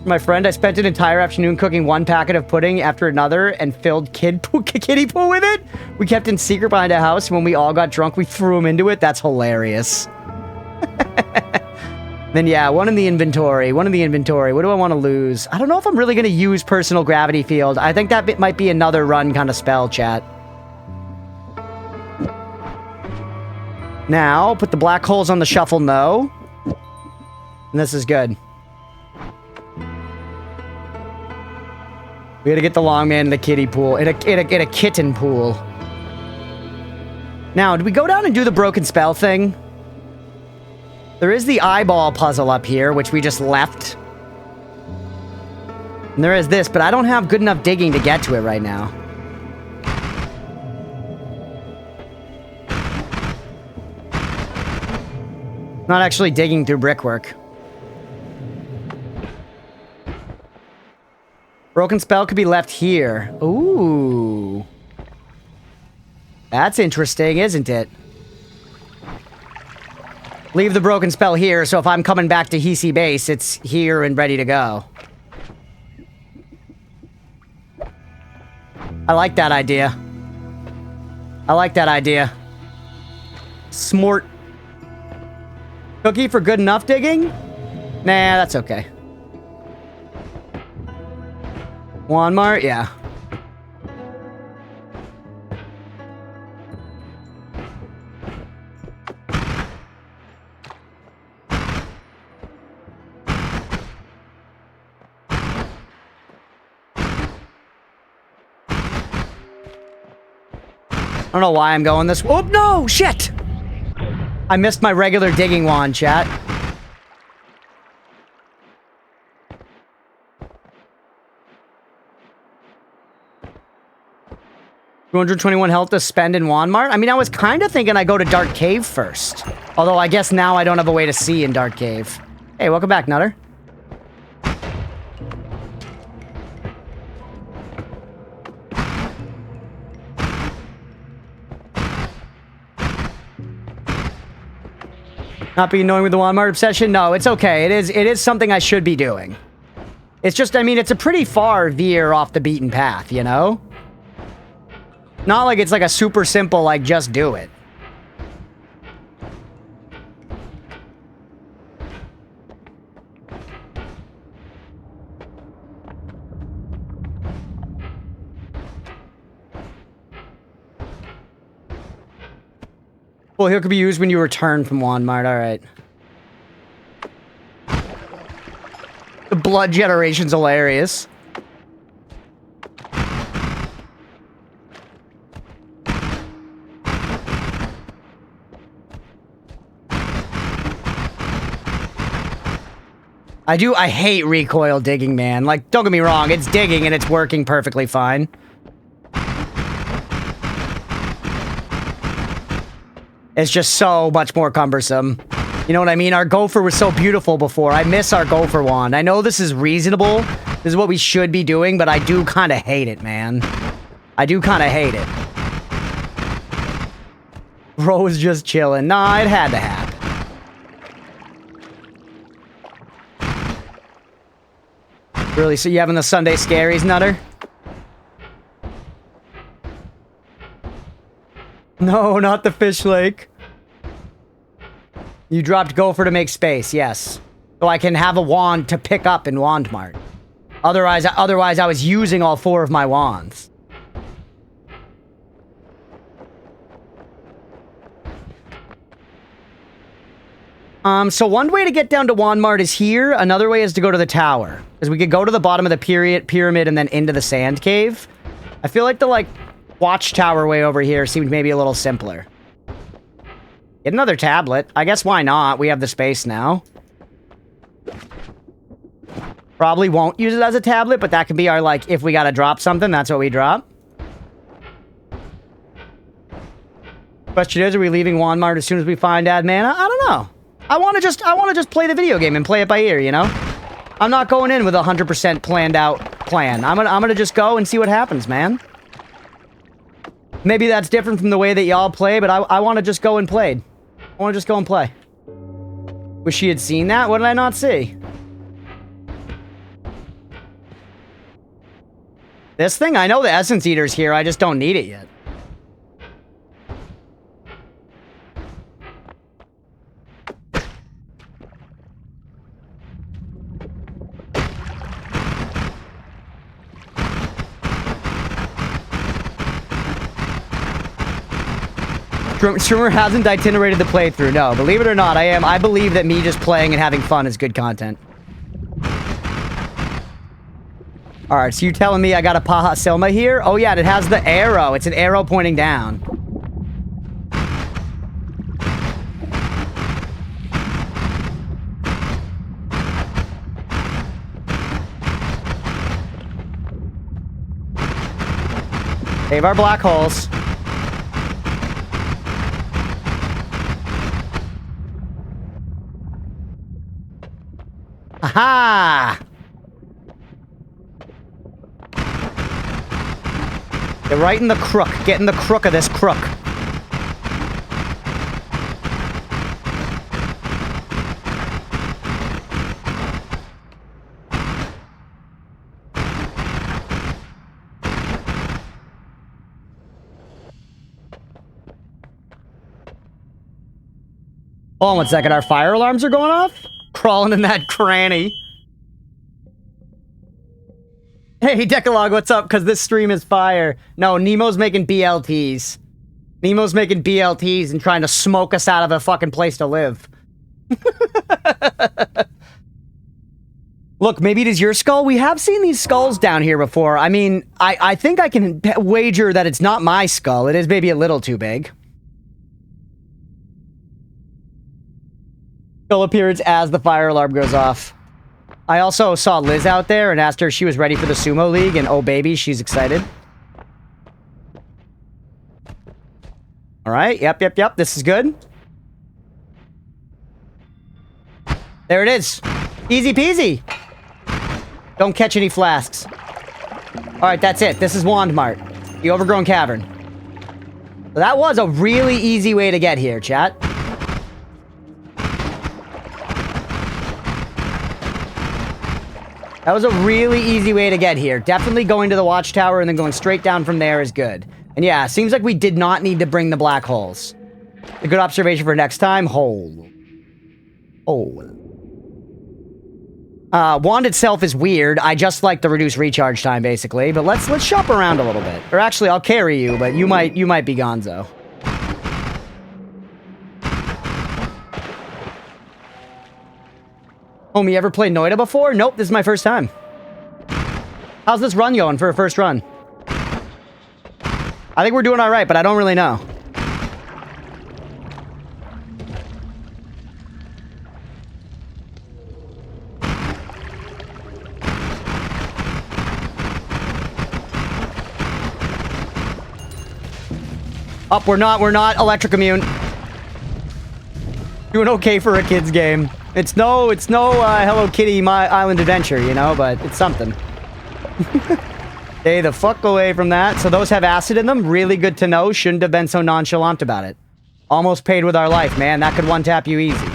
My friend, I spent an entire afternoon cooking 1 packet of pudding after another and filled kiddie pool with it. We kept in secret behind a house, and when we all got drunk, we threw them into it. That's hilarious. Then yeah, 1 in the inventory. 1 in the inventory. What do I want to lose? I don't know if I'm really going to use Personal Gravity Field. I think that bit might be another run kind of spell, chat. Now, put the black holes on the shuffle, no. And this is good. We gotta get the long man in the kiddie pool. In a kitten pool. Now, do we go down and do the broken spell thing? There is the eyeball puzzle up here, which we just left. And there is this, but I don't have good enough digging to get to it right now. Not actually digging through brickwork. Broken spell could be left here. Ooh. That's interesting, isn't it? Leave the broken spell here, so if I'm coming back to Hisi base, it's here and ready to go. I like that idea. I like that idea. Smart. Cookie for good enough digging? Nah, that's okay. Walmart? Yeah. I don't know why I'm going this... Oh, no! Shit! I missed my regular digging wand, chat. $221 health to spend in Walmart? I mean, I was kind of thinking I go to Dark Cave first. Although, I guess now I don't have a way to see in Dark Cave. Hey, welcome back, Nutter. Not be annoying with the Walmart obsession? No, it's okay. It is something I should be doing. It's just, I mean, it's a pretty far veer off the beaten path, you know? Not like it's like a super simple, like, just do it. Well, here could be used when you return from Walmart. All right. The blood generation's hilarious. I hate recoil digging, man. Like, don't get me wrong, it's digging and it's working perfectly fine. It's just so much more cumbersome. You know what I mean? Our gopher was so beautiful before. I miss our gopher wand. I know this is reasonable. This is what we should be doing, but I do kind of hate it, man. I do kind of hate it. Bro was just chilling. Nah, it had to happen. Really? So you having the Sunday scaries, Nutter? No, not the fish lake. You dropped gopher to make space, yes. So I can have a wand to pick up in Wand Mart. Otherwise I was using all 4 of my wands. So one way to get down to Wand Mart is here. Another way is to go to the tower. Because we could go to the bottom of the pyramid and then into the sand cave. I feel like the, like, watchtower way over here seemed maybe a little simpler. Get another tablet. I guess why not? We have the space now. Probably won't use it as a tablet, but that could be our, like, if we gotta drop something, that's what we drop. Question is, are we leaving Walmart as soon as we find Ad Mana? I don't know. I wanna just play the video game and play it by ear, you know? I'm not going in with a 100% planned out plan. I'm gonna just go and see what happens, man. Maybe that's different from the way that y'all play, but I want to just go and play. I want to just go and play. Wish she had seen that? What did I not see? This thing? I know the Essence Eater's here, I just don't need it yet. Streamer hasn't itinerated the playthrough. No, believe it or not, I believe that me just playing and having fun is good content. Alright, so you telling me I got a Paha Silma here? Oh yeah, and it has the arrow. It's an arrow pointing down. Save our black holes. Aha! Get right in the crook. Get in the crook of this crook. Hold on 1 second. Our fire alarms are going off? Crawling in that cranny. Hey, Decalogue, what's up? Because this stream is fire. No, Nemo's making BLTs. Nemo's making BLTs and trying to smoke us out of a fucking place to live. Look, maybe it is your skull. We have seen these skulls down here before. I mean, I think I can wager that it's not my skull. It is maybe a little too big. Skull appearance as the fire alarm goes off. I also saw Liz out there and asked her if she was ready for the sumo league, and oh baby, she's excited. All right, yep, this is good. There it is. Easy peasy. Don't catch any flasks. All right, that's it. This is Wand Mart, the overgrown cavern. So that was a really easy way to get here, chat. That was a really easy way to get here. Definitely going to the watchtower and then going straight down from there is good. And yeah, seems like we did not need to bring the black holes. A good observation for next time. Hole. Wand itself is weird. I just like the reduced recharge time, basically. But let's shop around a little bit. Or actually, I'll carry you, but you might be gonzo. Homie, ever played Noita before? Nope, this is my first time. How's this run going for a first run? I think we're doing all right, but I don't really know. Up, we're not electric immune. Doing okay for a kid's game. It's no Hello Kitty My Island Adventure, you know, but it's something. Stay the fuck away from that. So those have acid in them. Really good to know. Shouldn't have been so nonchalant about it. Almost paid with our life, man. That could one-tap you easy.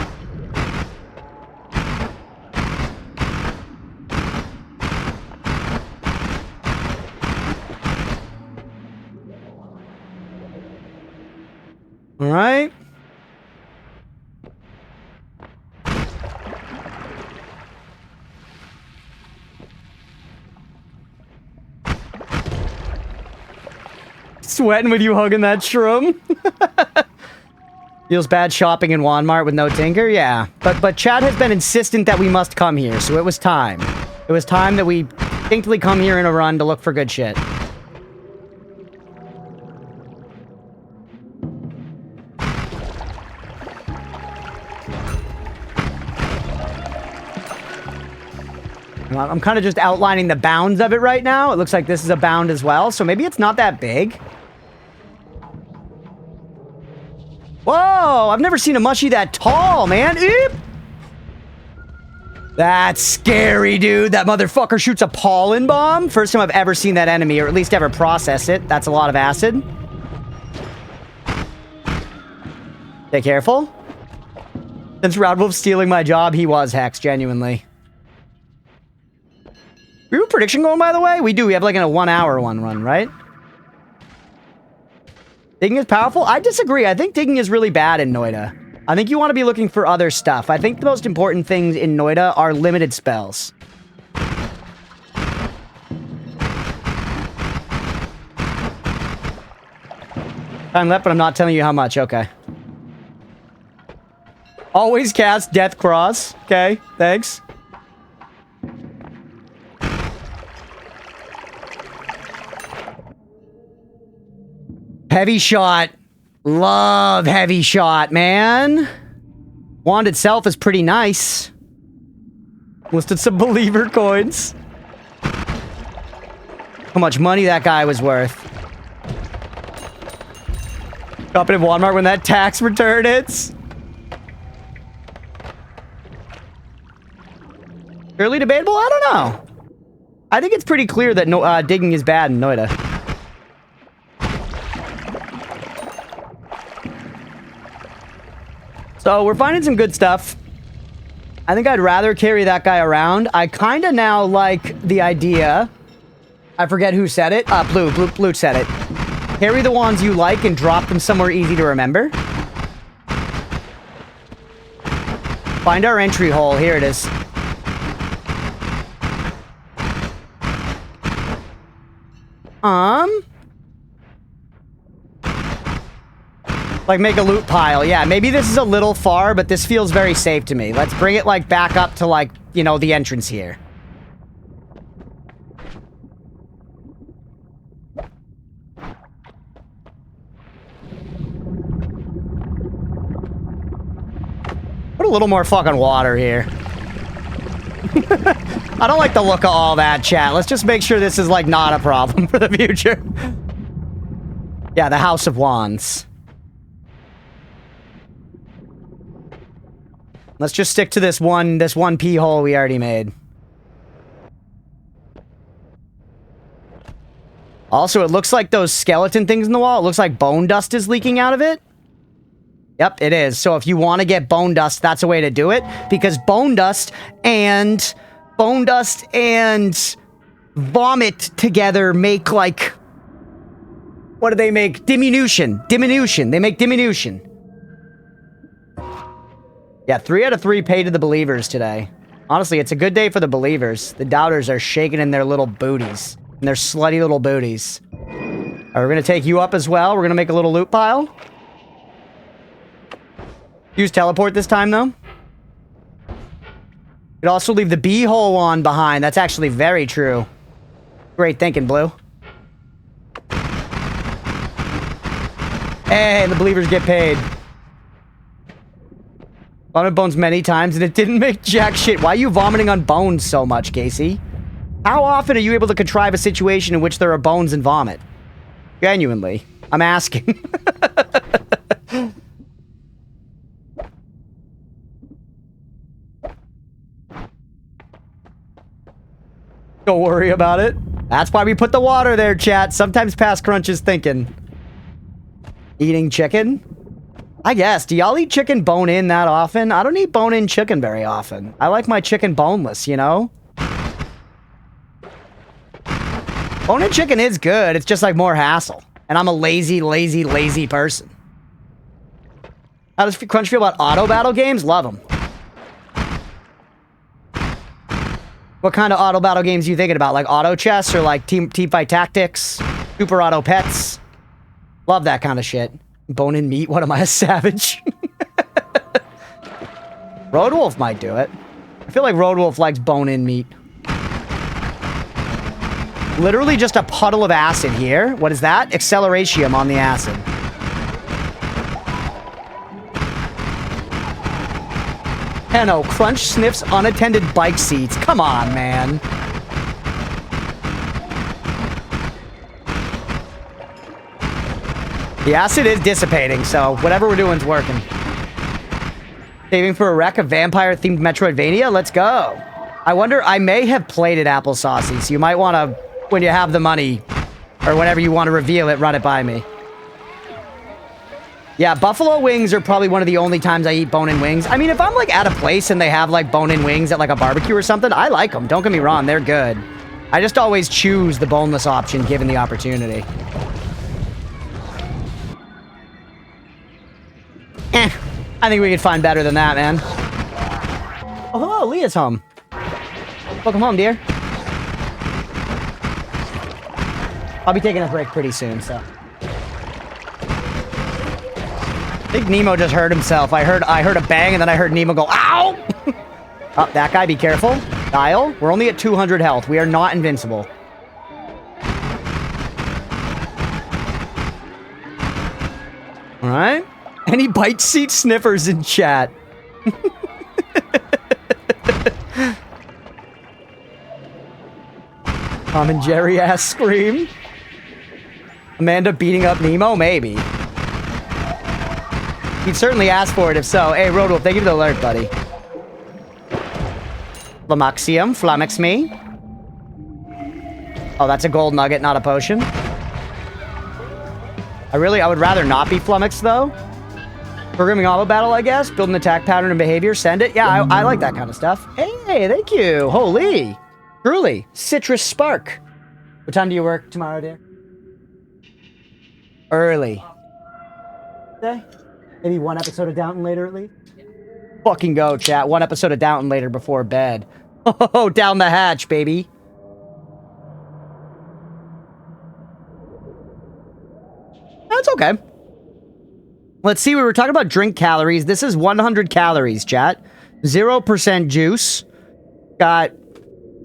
All right. Sweating with you hugging that shroom. Feels bad shopping in Walmart with no tinker? Yeah. But Chad has been insistent that we must come here, so it was time. It was time that we distinctly come here in a run to look for good shit. I'm kind of just outlining the bounds of it right now. It looks like this is a bound as well, so maybe it's not that big. Whoa! I've never seen a mushy that tall, man. Eep! That's scary, dude. That motherfucker shoots a pollen bomb. First time I've ever seen that enemy, or at least ever processed it. That's a lot of acid. Stay careful. Since Roudwolf's stealing my job, he was Hex, genuinely. We have a prediction going, by the way? We do. We have like a 1 hour one run, right? Digging is powerful? I disagree. I think digging is really bad in Noita. I think you want to be looking for other stuff. I think the most important things in Noita are limited spells. Time left, but I'm not telling you how much. Okay. Always cast Death Cross. Okay, thanks. Heavy shot. Love heavy shot, man. Wand itself is pretty nice. Listed some believer coins. How much money that guy was worth. Shopping at Walmart when that tax return hits. Fairly debatable? I don't know. I think it's pretty clear that digging is bad in Noita. So we're finding some good stuff. I think I'd rather carry that guy around. I kind of now like the idea. I forget who said it. Blue said it. Carry the wands you like and drop them somewhere easy to remember. Find our entry hole. Here it is. Like, make a loot pile. Yeah, maybe this is a little far, but this feels very safe to me. Let's bring it, like, back up to, like, you know, the entrance here. Put a little more fucking water here. I don't like the look of all that, chat. Let's just make sure this is, like, not a problem for the future. Yeah, the House of Wands. Let's just stick to this one pee hole we already made. Also, it looks like those skeleton things in the wall, it looks like bone dust is leaking out of it. Yep, it is. So if you want to get bone dust, that's a way to do it. Because bone dust and vomit together make, like... What do they make? Diminution. Diminution. They make diminution. Yeah, 3 out of 3 pay to the believers today. Honestly, it's a good day for the believers. The doubters are shaking in their little booties. In their slutty little booties. Alright, we're gonna take you up as well. We're gonna make a little loot pile. Use teleport this time, though. Could also leave the bee-hole wand behind. That's actually very true. Great thinking, Blue. Hey, the believers get paid. Vomited bones many times, and it didn't make jack shit. Why are you vomiting on bones so much, Casey? How often are you able to contrive a situation in which there are bones and vomit? Genuinely. I'm asking. Don't worry about it. That's why we put the water there, chat. Sometimes past Crunch is thinking. Eating chicken? I guess. Do y'all eat chicken bone-in that often? I don't eat bone-in chicken very often. I like my chicken boneless, you know? Bone-in chicken is good. It's just like more hassle. And I'm a lazy person. How does Crunch feel about auto battle games? Love them. What kind of auto battle games are you thinking about? Like auto chess or like team fight tactics? Super auto pets? Love that kind of shit. Bone-in meat? What am I, a savage? Roadwolf might do it. I feel like Roadwolf likes bone-in meat. Literally just a puddle of acid here. What is that? Acceleratium on the acid. Henno, Crunch sniffs unattended bike seats. Come on, man. The acid is dissipating, so whatever we're doing is working. Saving for a wreck of vampire-themed Metroidvania? Let's go. I wonder, I may have played it applesaucy, so you might want to, when you have the money, or whenever you want to reveal it, run it by me. Yeah, buffalo wings are probably one of the only times I eat bone-in wings. I mean, if I'm, like, at a place and they have, like, bone-in wings at, like, a barbecue or something, I like them. Don't get me wrong, they're good. I just always choose the boneless option given the opportunity. I think we could find better than that, man. Oh, hello, Leah's home. Welcome home, dear. I'll be taking a break pretty soon, so. I think Nemo just hurt himself. I heard a bang, and then I heard Nemo go, ow! Oh, that guy, be careful. Dial, we're only at 200 health. We are not invincible. All right. Any bite seat sniffers in chat? Tom and Jerry ass scream. Amanda beating up Nemo? Maybe. He'd certainly ask for it if so. Hey, Rodolph, thank you for the alert, buddy. Flamaxium, flummox me. Oh, that's a gold nugget, not a potion. I would rather not be flummoxed, though. Programming auto battle, I guess. Build an attack pattern and behavior. Send it. Yeah, I like that kind of stuff. Hey, thank you. Holy. Truly. Citrus Spark. What time do you work tomorrow, dear? Early. Day? Maybe one episode of Downton later at least? Fucking go, chat. One episode of Downton later before bed. Oh, down the hatch, baby. That's okay. Let's see, we were talking about drink calories. This is 100 calories, chat. 0% juice. Got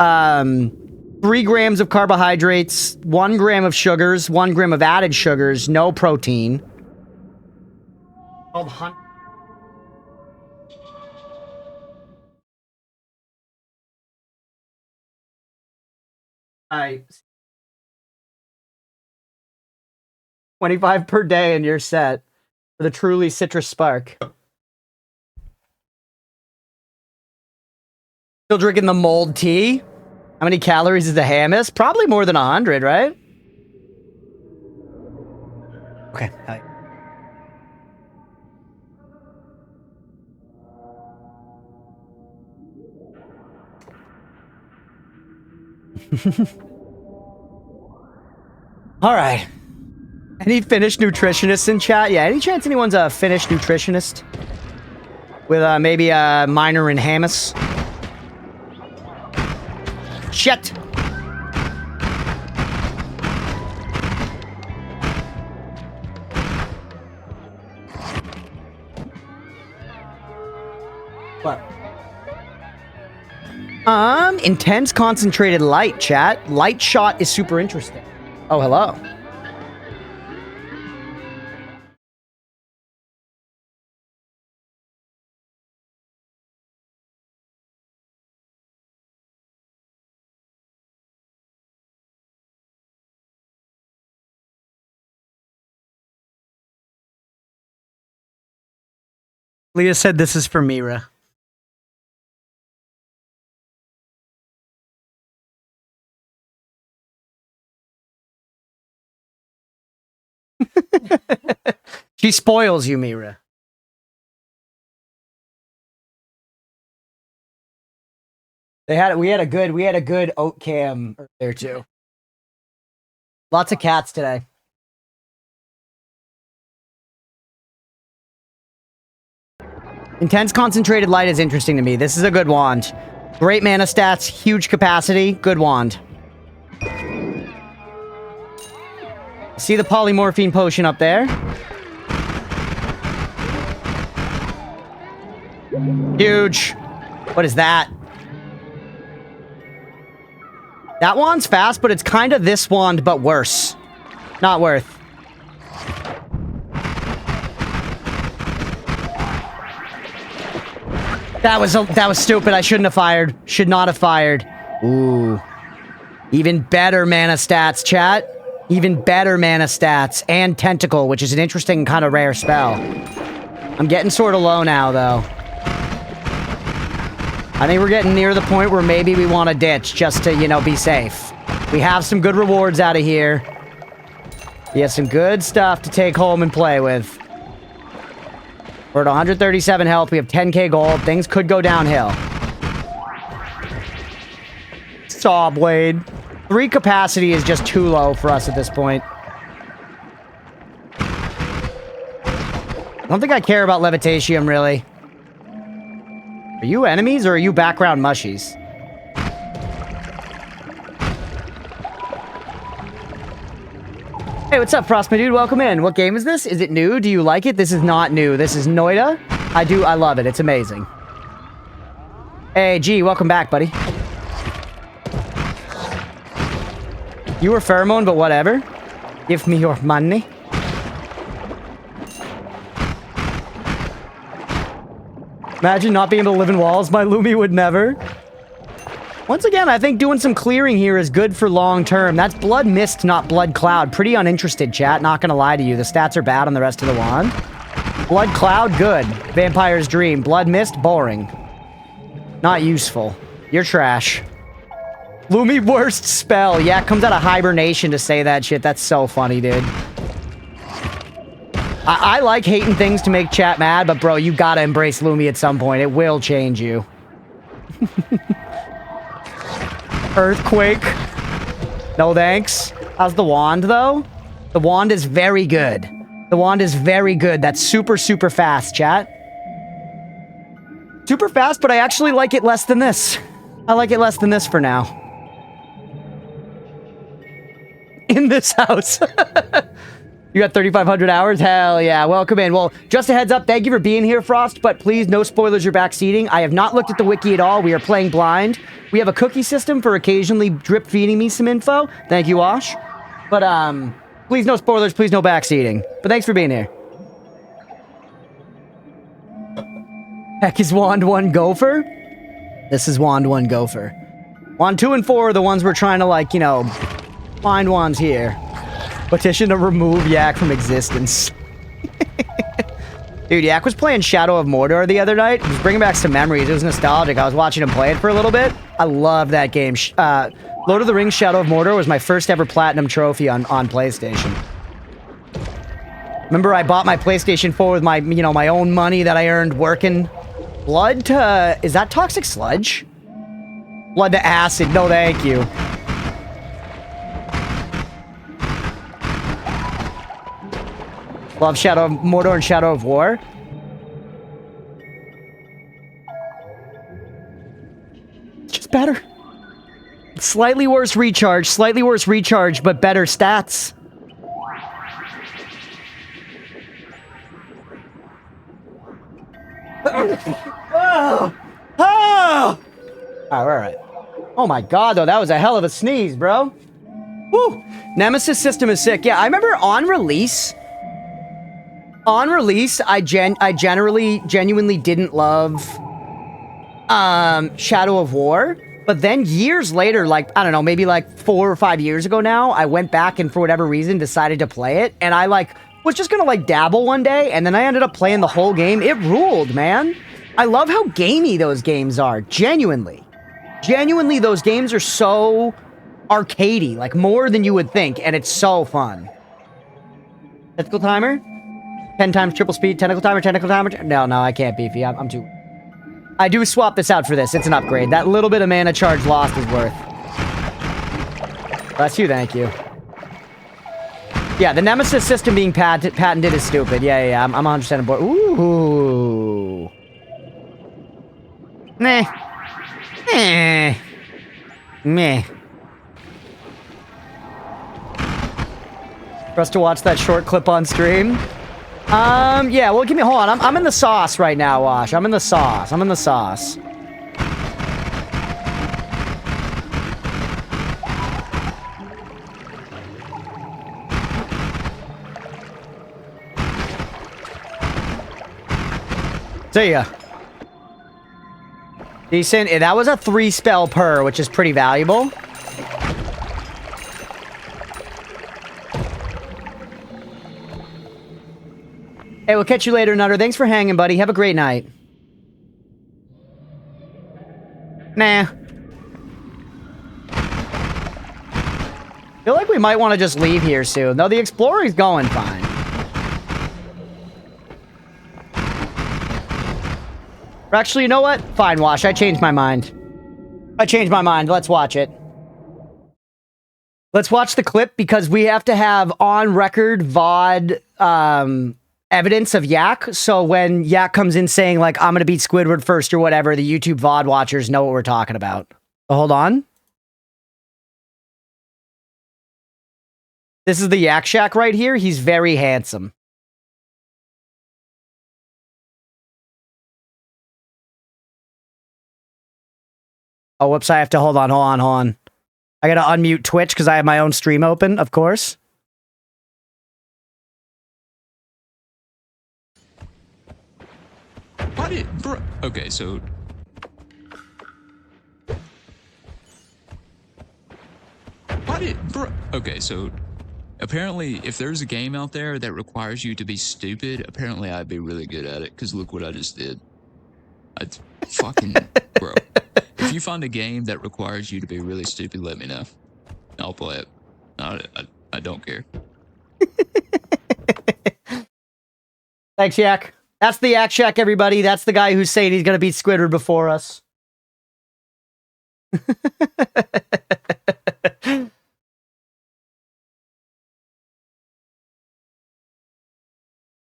3 grams of carbohydrates, 1 gram of sugars, 1 gram of added sugars, no protein. Alright. 25 per day and you're set. For the truly citrus spark. Still drinking the mold tea? How many calories is the hummus? Probably more than 100, right? Okay. Hi. All right. Any Finnish nutritionists in chat? Yeah, any chance anyone's a Finnish nutritionist? With maybe a minor in hummus? Shit! What? Intense concentrated light, chat. Light shot is super interesting. Oh, hello. Leah said this is for Mira. She spoils you, Mira. We had a good oat cam there too. Lots of cats today. Intense concentrated light is interesting to me. This is a good wand. Great mana stats, huge capacity, good wand. See the polymorphine potion up there? Huge. What is that? That wand's fast, but it's kind of this wand, but worse. Not worth. That was stupid. I shouldn't have fired. Should not have fired. Ooh. Even better mana stats, chat. Even better mana stats. And Tentacle, which is an interesting kind of rare spell. I'm getting sort of low now, though. I think we're getting near the point where maybe we want to ditch just to, you know, be safe. We have some good rewards out of here. We have some good stuff to take home and play with. We're at 137 health. We have 10k gold. Things could go downhill. Saw blade. 3 capacity is just too low for us at this point. I don't think I care about Levitatium, really. Are you enemies or are you background mushies? Hey, what's up, Frost, my dude? Welcome in. What game is this? Is it new? Do you like it? This is not new. This is Noita. I love it. It's amazing. Hey, G, welcome back, buddy. You were pheromone, but whatever. Give me your money. Imagine not being able to live in walls. My Lumi would never. Once again, I think doing some clearing here is good for long term. That's Blood Mist, not Blood Cloud. Pretty uninterested, chat. Not gonna lie to you. The stats are bad on the rest of the wand. Blood Cloud, good. Vampire's Dream. Blood Mist, boring. Not useful. You're trash. Lumi, worst spell. Yeah, it comes out of hibernation to say that shit. That's so funny, dude. I like hating things to make chat mad, but bro, you gotta embrace Lumi at some point. It will change you. Earthquake. No thanks. How's the wand, though? The wand is very good. The wand is very good. That's super, super fast, chat. Super fast, but I actually like it less than this. I like it less than this for now. In this house. You got 3,500 hours? Hell yeah. Welcome in. Well, just a heads up. Thank you for being here, Frost. But please, no spoilers or backseating. I have not looked at the wiki at all. We are playing blind. We have a cookie system for occasionally drip feeding me some info. Thank you, Ash. But, please, no spoilers. Please, no backseating. But thanks for being here. Heck is Wand 1 Gopher? This is Wand 1 Gopher. Wand 2 and 4 are the ones we're trying to, like, you know, find wands here. Petition to remove Yak from existence. Dude, Yak was playing Shadow of Mordor the other night. It was bringing back some memories. It was nostalgic. I was watching him play it for a little bit. I love that game. Lord of the Rings Shadow of Mordor was my first ever platinum trophy on PlayStation. Remember, I bought my PlayStation 4 with my, you know, my own money that I earned working. Blood to... Is that toxic sludge? Blood to acid. No, thank you. Love Shadow of Mordor and Shadow of War. It's just better. Slightly worse recharge, but better stats. Oh! Oh! Alright. Oh my god, though, that was a hell of a sneeze, bro. Woo! Nemesis system is sick. Yeah, I remember on release, I genuinely didn't love Shadow of War. But then years later, like, I don't know, maybe like 4 or 5 years ago now, I went back and for whatever reason decided to play it. And I like was just gonna like dabble one day, and then I ended up playing the whole game. It ruled, man. I love how gamey those games are. Genuinely, those games are so arcadey, like more than you would think, and it's so fun. Tentacle timer, 10 times triple speed. Tentacle timer. No, I can't, Beefy. I'm too. I do swap this out for this. It's an upgrade. That little bit of mana charge lost is worth. Bless you, thank you. Yeah, the Nemesis system being patented is stupid. Yeah, I'm 100% on board. Ooh. Meh. For us to watch that short clip on stream? Yeah, well, hold on. I'm in the sauce right now, Wash. I'm in the sauce. See ya. Decent. That was a 3 spell per, which is pretty valuable. Hey, we'll catch you later, Nutter. Thanks for hanging, buddy. Have a great night. Nah. Feel like we might want to just leave here soon. Though the Exploring's going fine. Or actually, you know what? Fine, Wash. I changed my mind. Let's watch it. Let's watch the clip because we have to have on-record VOD evidence of Yak. So when Yak comes in saying, like, I'm going to beat Squidward first or whatever, the YouTube VOD watchers know what we're talking about. So hold on. This is the Yak Shack right here. He's very handsome. Oh, whoops, I have to hold on. I gotta unmute Twitch because I have my own stream open, of course. Why did, bro? Okay, so. Why did, bro? Okay, so. Apparently, if there's a game out there that requires you to be stupid, apparently I'd be really good at it. Because look what I just did. I'd fucking, bro. If you find a game that requires you to be really stupid, let me know. I'll play it. I don't care. Thanks, Yak. That's the Yak Shack, everybody. That's the guy who's saying he's going to beat Squidward before us.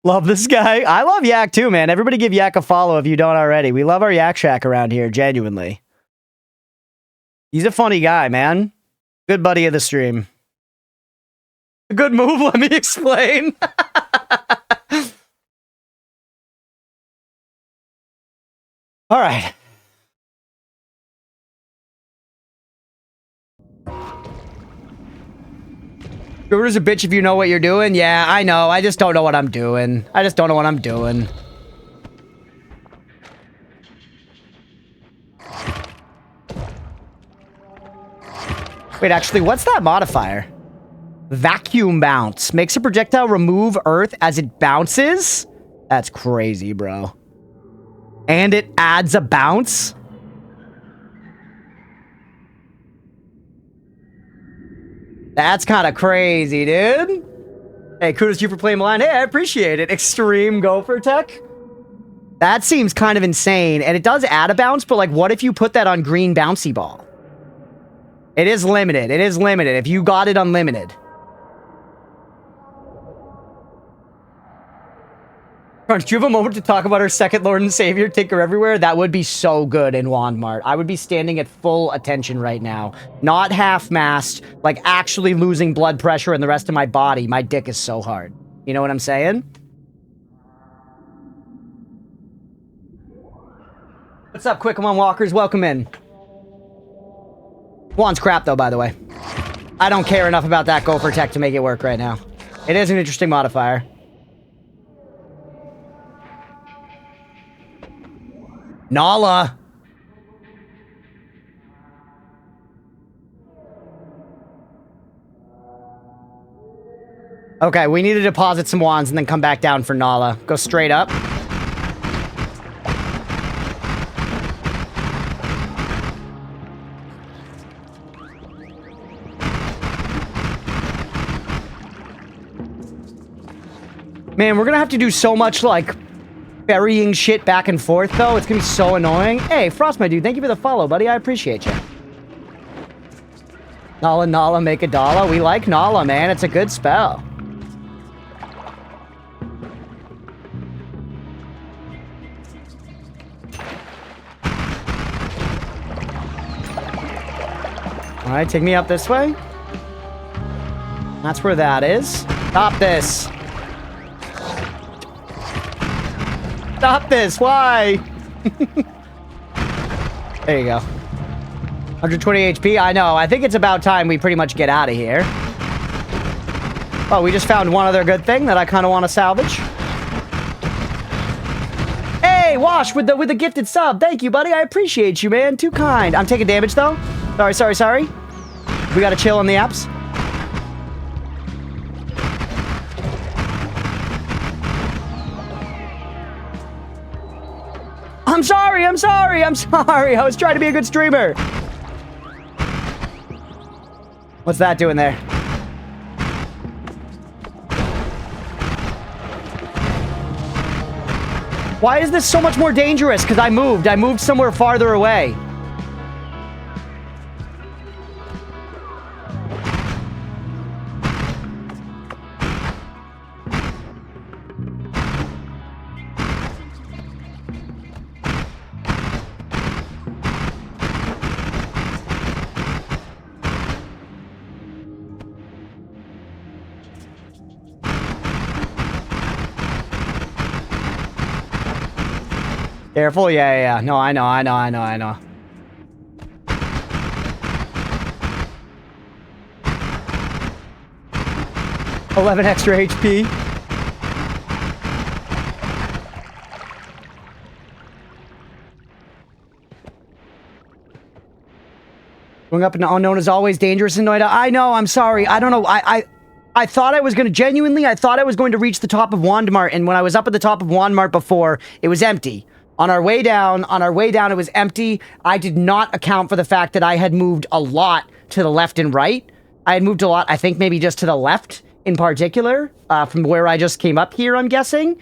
Love this guy. I love Yak too, man. Everybody give Yak a follow if you don't already. We love our Yak Shack around here, genuinely. He's a funny guy, man. Good buddy of the stream. A good move, let me explain. All right. Squidward's a bitch if you know what you're doing. Yeah, I know. I just don't know what I'm doing. I just don't know what I'm doing. Wait, actually, what's that modifier? Vacuum bounce. Makes a projectile remove earth as it bounces? That's crazy, bro. And it adds a bounce? That's kind of crazy, dude. Hey, kudos to you for playing Milan. Hey, I appreciate it. Extreme gopher tech. That seems kind of insane. And it does add a bounce, but like, what if you put that on green bouncy ball? It is limited. It is limited. If you got it unlimited. Crunch, do you have a moment to talk about our second Lord and Savior, Tinker Everywhere? That would be so good in Wandmart. I would be standing at full attention right now. Not half-mast, like actually losing blood pressure in the rest of my body. My dick is so hard. You know what I'm saying? What's up, Quick 'em on Walkers? Welcome in. Juan's crap, though, by the way. I don't care enough about that gopher tech to make it work right now. It is an interesting modifier. Nala. Okay, we need to deposit some wands and then come back down for Nala. Go straight up. Man, we're gonna have to do so much, like, ferrying shit back and forth, though. It's gonna be so annoying. Hey, Frost, my dude, thank you for the follow, buddy. I appreciate you. Nala, Nala, make a dollar. We like Nala, man. It's a good spell. Alright, take me up this way. That's where that is. Stop this. Stop this! Why? There you go. 120 HP? I know. I think it's about time we pretty much get out of here. Oh, we just found one other good thing that I kind of want to salvage. Hey, Wash with the gifted sub. Thank you, buddy. I appreciate you, man. Too kind. I'm taking damage, though. Sorry. We gotta chill on the apps. I'm sorry. I was trying to be a good streamer. What's that doing there? Why is this so much more dangerous? Because I moved somewhere farther away. Careful, yeah. No, I know. 11 extra HP. Going up and unknown is always dangerous in Noita. I know, I'm sorry. I don't know. I thought I was going to, genuinely, I thought I was going to reach the top of Wandmart, and when I was up at the top of Wandmart before, it was empty. On our way down, it was empty. I did not account for the fact that I had moved a lot to the left and right. I had moved a lot, I think maybe just to the left in particular, from where I just came up here, I'm guessing.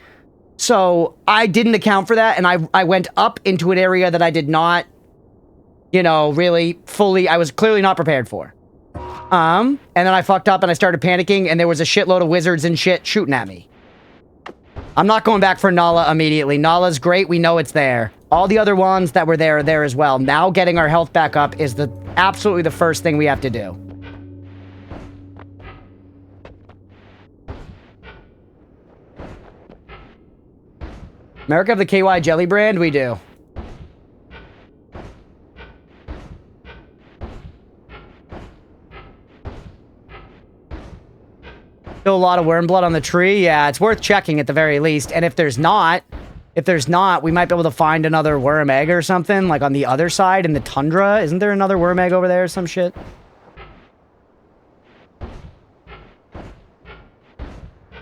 So I didn't account for that, and I went up into an area that I did not, you know, really fully, I was clearly not prepared for. And then I fucked up and I started panicking, and there was a shitload of wizards and shit shooting at me. I'm not going back for Nala immediately. Nala's great, we know it's there. All the other ones that were there are there as well. Now getting our health back up is absolutely the first thing we have to do. America of the KY Jelly brand? We do. Still a lot of worm blood on the tree? Yeah, it's worth checking at the very least. And if there's not, we might be able to find another worm egg or something, like on the other side in the tundra. Isn't there another worm egg over there or some shit?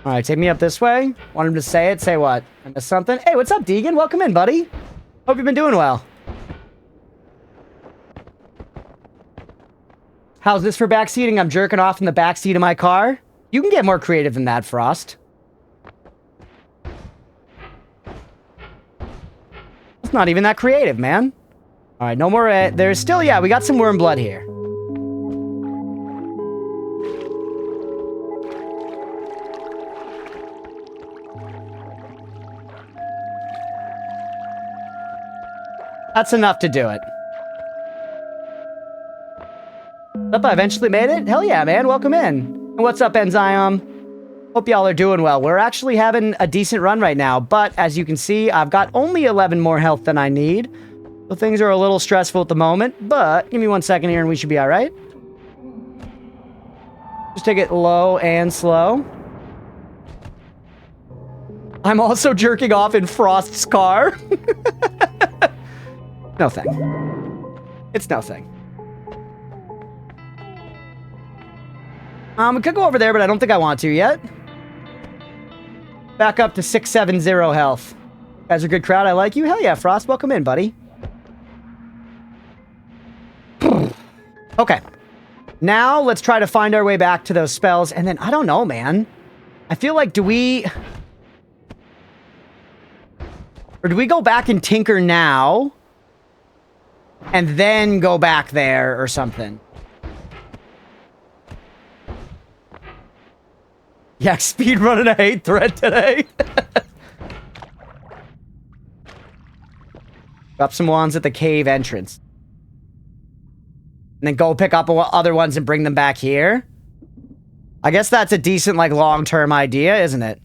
All right, take me up this way. Want him to say it? Say what? I missed something? Hey, what's up, Deegan? Welcome in, buddy. Hope you've been doing well. How's this for backseating? I'm jerking off in the backseat of my car. You can get more creative than that, Frost. It's not even that creative, man. All right, no more. There's still, yeah, we got some worm blood here. That's enough to do it. Up, I eventually made it? Hell yeah, man. Welcome in. And what's up, Enzyme? Hope y'all are doing well. We're actually having a decent run right now, but as you can see, I've got only 11 more health than I need. So things are a little stressful at the moment, but give me 1 second here and we should be all right. Just take it low and slow. I'm also jerking off in Frost's car. No thing. It's no thing. We could go over there, but I don't think I want to yet. Back up to 670 health. Guys are a good crowd. I like you. Hell yeah, Frost. Welcome in, buddy. Okay. Now, let's try to find our way back to those spells. And then, I don't know, man. I feel like, do we go back and tinker now? And then go back there or something? Yeah, speedrunning a hate thread today. Drop some wands at the cave entrance. And then go pick up other ones and bring them back here. I guess that's a decent, like, long-term idea, isn't it?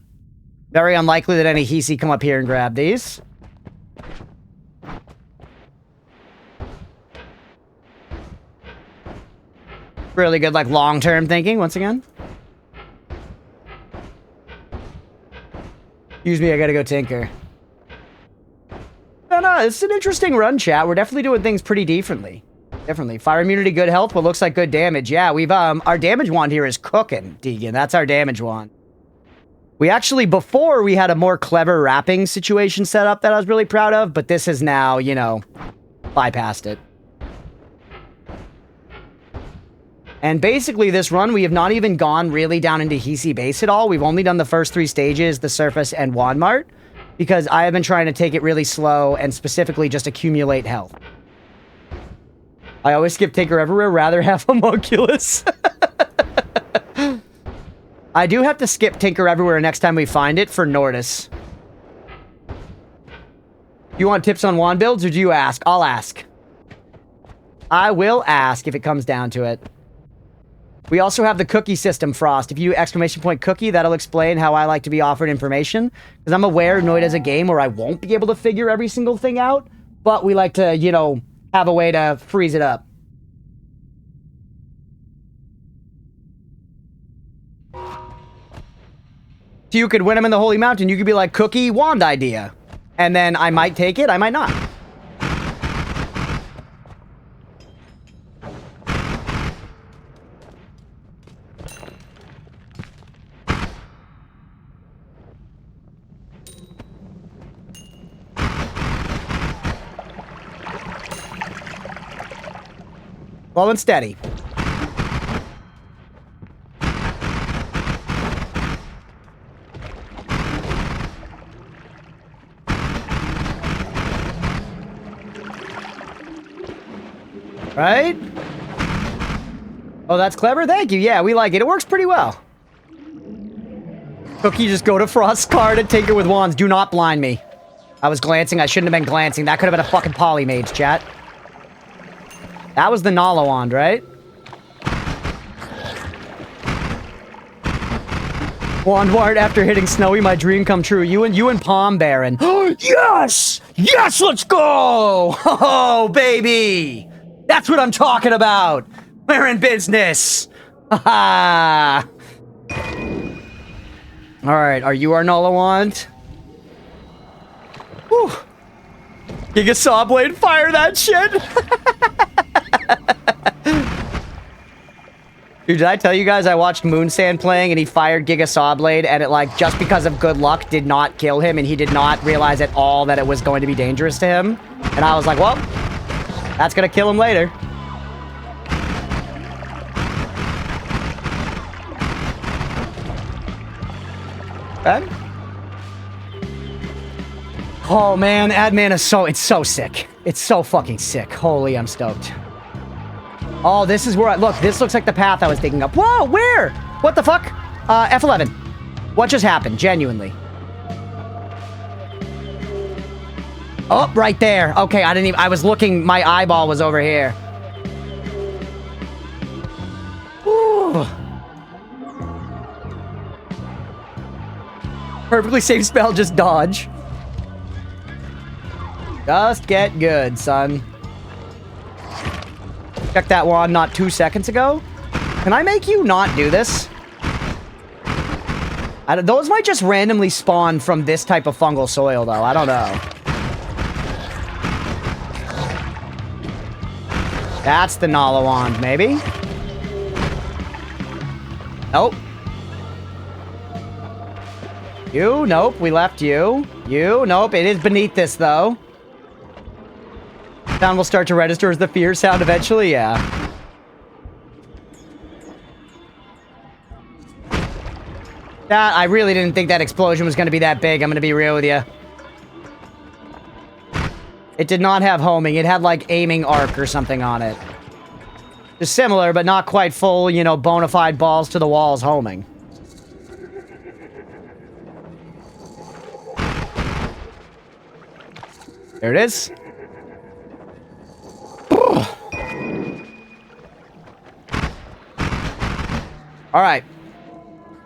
Very unlikely that any Hisi come up here and grab these. Really good, like, long-term thinking, once again. Excuse me, I gotta go tinker. No, it's an interesting run, chat. We're definitely doing things pretty differently. Definitely. Fire immunity, good health, what looks like good damage. Yeah, we've, our damage wand here is cooking, Deegan. That's our damage wand. We actually, before, we had a more clever wrapping situation set up that I was really proud of, but this has now, you know, bypassed it. And basically, this run, we have not even gone really down into Hisi base at all. We've only done the first 3 stages, the surface and wand mart, because I have been trying to take it really slow and specifically just accumulate health. I always skip Tinker Everywhere, rather have Homunculus. I do have to skip Tinker Everywhere next time we find it for Nordis. You want tips on wand builds, or do you ask? I'll ask. I will ask if it comes down to it. We also have the cookie system, Frost. If you exclamation point cookie, that'll explain how I like to be offered information. Because I'm aware Noita's a game where I won't be able to figure every single thing out. But we like to, you know, have a way to freeze it up. So you could win them in the Holy Mountain. You could be like, cookie, wand idea. And then I might take it, I might not. Slow and steady. Right? Oh, that's clever. Thank you. Yeah, we like it. It works pretty well. Cookie, just go to Frost's card and tinker with wands. Do not blind me. I was glancing. I shouldn't have been glancing. That could have been a fucking polymage, chat. That was the Nala wand, right? Wandward, after hitting Snowy, my dream come true. You and Palm Baron. Yes! Yes, let's go! Oh, baby! That's what I'm talking about! We're in business! Ha Alright, are you our Nala wand? Whew. Giga Saw Blade, fire that shit! Dude, did I tell you guys I watched Moonsand playing and he fired Giga Sawblade and it, like, just because of good luck did not kill him and he did not realize at all that it was going to be dangerous to him? And I was like, well, that's gonna kill him later. Okay. Oh, man, Adman is it's so sick. It's so fucking sick. Holy, I'm stoked. Oh, this is where look, this looks like the path I was digging up. Whoa, where? What the fuck? F11. What just happened? Genuinely. Oh, right there. Okay, I was looking, my eyeball was over here. Ooh. Perfectly safe spell, just dodge. Just get good, son. Check that wand not 2 seconds ago. Can I make you not do this? Those might just randomly spawn from this type of fungal soil, though. I don't know. That's the Nala wand, maybe? Nope. You? Nope, we left you. You? Nope, it is beneath this, though. Sound will start to register as the fear sound eventually, yeah. I really didn't think that explosion was going to be that big, I'm going to be real with you. It did not have homing, it had like aiming arc or something on it. Just similar, but not quite full, you know, bona fide balls to the walls homing. There it is. Alright.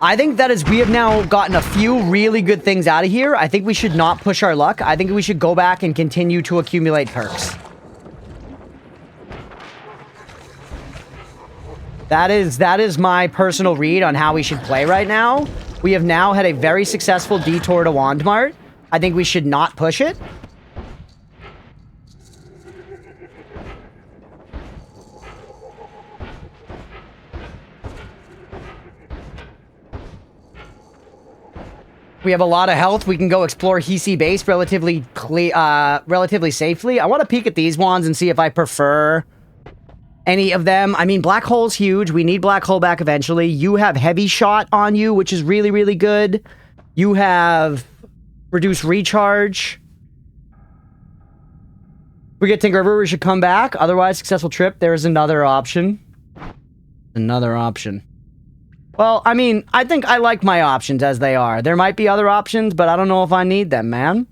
I think that we have now gotten a few really good things out of here. I think we should not push our luck. I think we should go back and continue to accumulate perks. That is my personal read on how we should play right now. We have now had a very successful detour to Wand Mart. I think we should not push it. We have a lot of health. We can go explore Hisi base relatively safely. I want to peek at these wands and see if I prefer any of them. I mean, Black Hole's huge. We need Black Hole back eventually. You have Heavy Shot on you, which is really, really good. You have Reduced Recharge. We get Tinker River, we should come back. Otherwise, successful trip. There's another option. Another option. Well, I mean, I think I like my options as they are. There might be other options, but I don't know if I need them, man.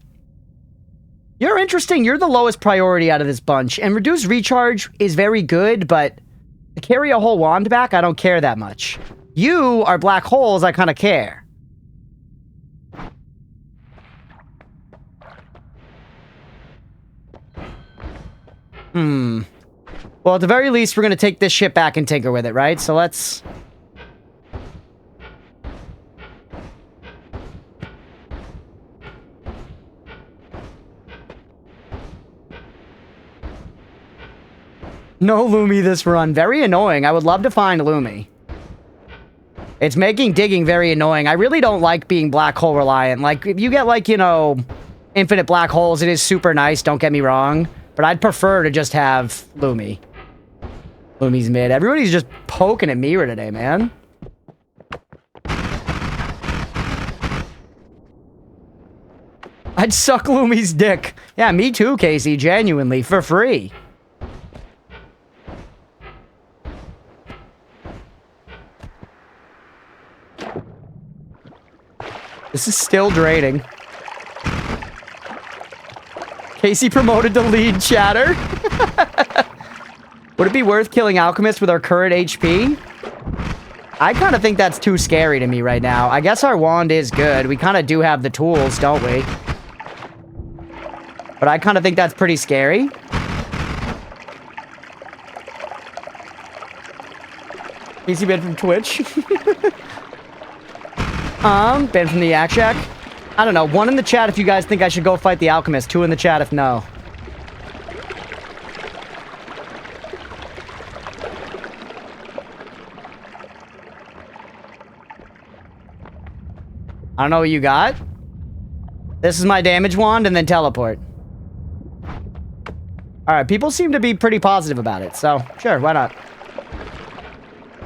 You're interesting. You're the lowest priority out of this bunch. And Reduced Recharge is very good, but to carry a whole wand back, I don't care that much. You are Black Holes, I kind of care. Well, at the very least, we're going to take this shit back and tinker with it, right? So let's... No Lumi this run. Very annoying. I would love to find Lumi. It's making digging very annoying. I really don't like being black hole reliant. Like, if you get, like, you know, infinite black holes, it is super nice, don't get me wrong. But I'd prefer to just have Lumi. Lumi's mid. Everybody's just poking at Mira today, man. I'd suck Lumi's dick. Yeah, me too, Casey. Genuinely. For free. This is still draining. Casey promoted to lead chatter. Would it be worth killing Alchemist with our current HP? I kind of think that's too scary to me right now. I guess our wand is good. We kind of do have the tools, don't we? But I kind of think that's pretty scary. Easy banned from Twitch. Banned from the Yak Shack. I don't know. 1 in the chat if you guys think I should go fight the Alchemist. 2 in the chat if no. I don't know what you got. This is my damage wand and then teleport. Alright, people seem to be pretty positive about it, so sure, why not?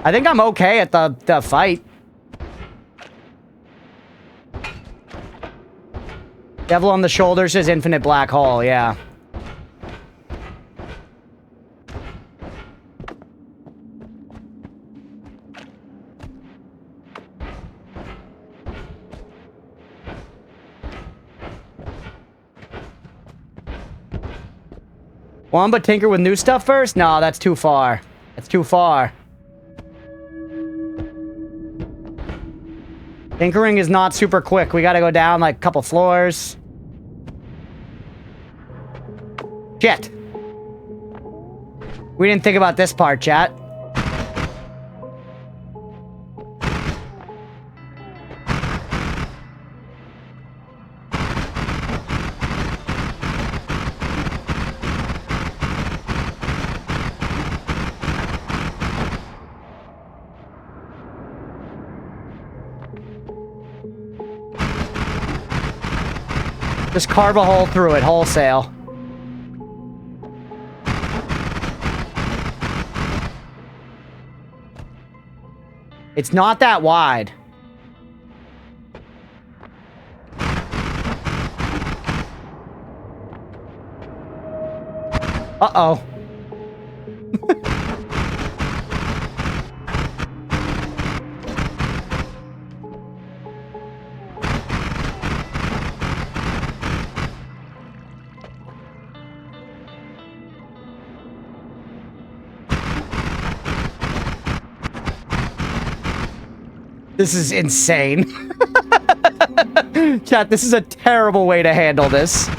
I think I'm okay at the fight. Devil on the shoulder says infinite black hole, yeah. Wamba tinker with new stuff first? No, that's too far. That's too far. Tinkering is not super quick. We gotta go down like a couple floors. Shit. We didn't think about this part, chat. Just carve a hole through it, wholesale. It's not that wide. Uh-oh. This is insane. Chat, this is a terrible way to handle this.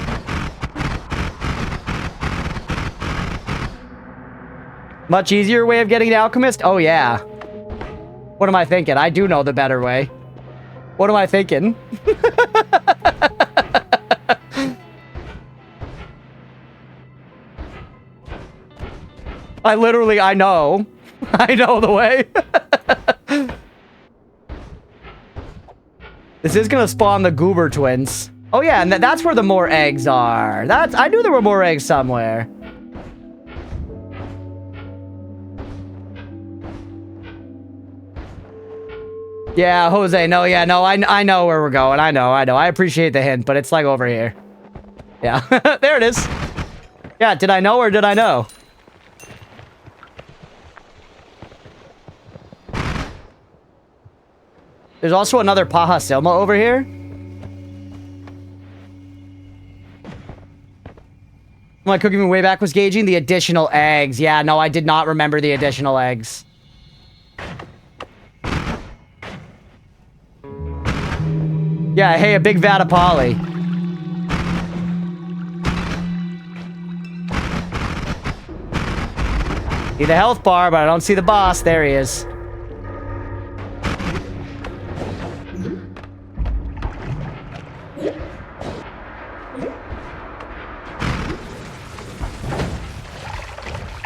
Much easier way of getting an alchemist? Oh, yeah. What am I thinking? I do know the better way. What am I thinking? I know. I know the way. This is gonna spawn the Goober twins. Oh yeah, and that's where the more eggs are. I knew there were more eggs somewhere. Yeah, Jose, no, yeah, no, I know where we're going. I know. I appreciate the hint, but it's like over here. Yeah, there it is. Yeah, did I know or did I know? There's also another Paha Silma over here. My cooking me way back was gauging the additional eggs. Yeah, no, I did not remember the additional eggs. Yeah, hey, a big vat of poly. See the health bar, but I don't see the boss. There he is.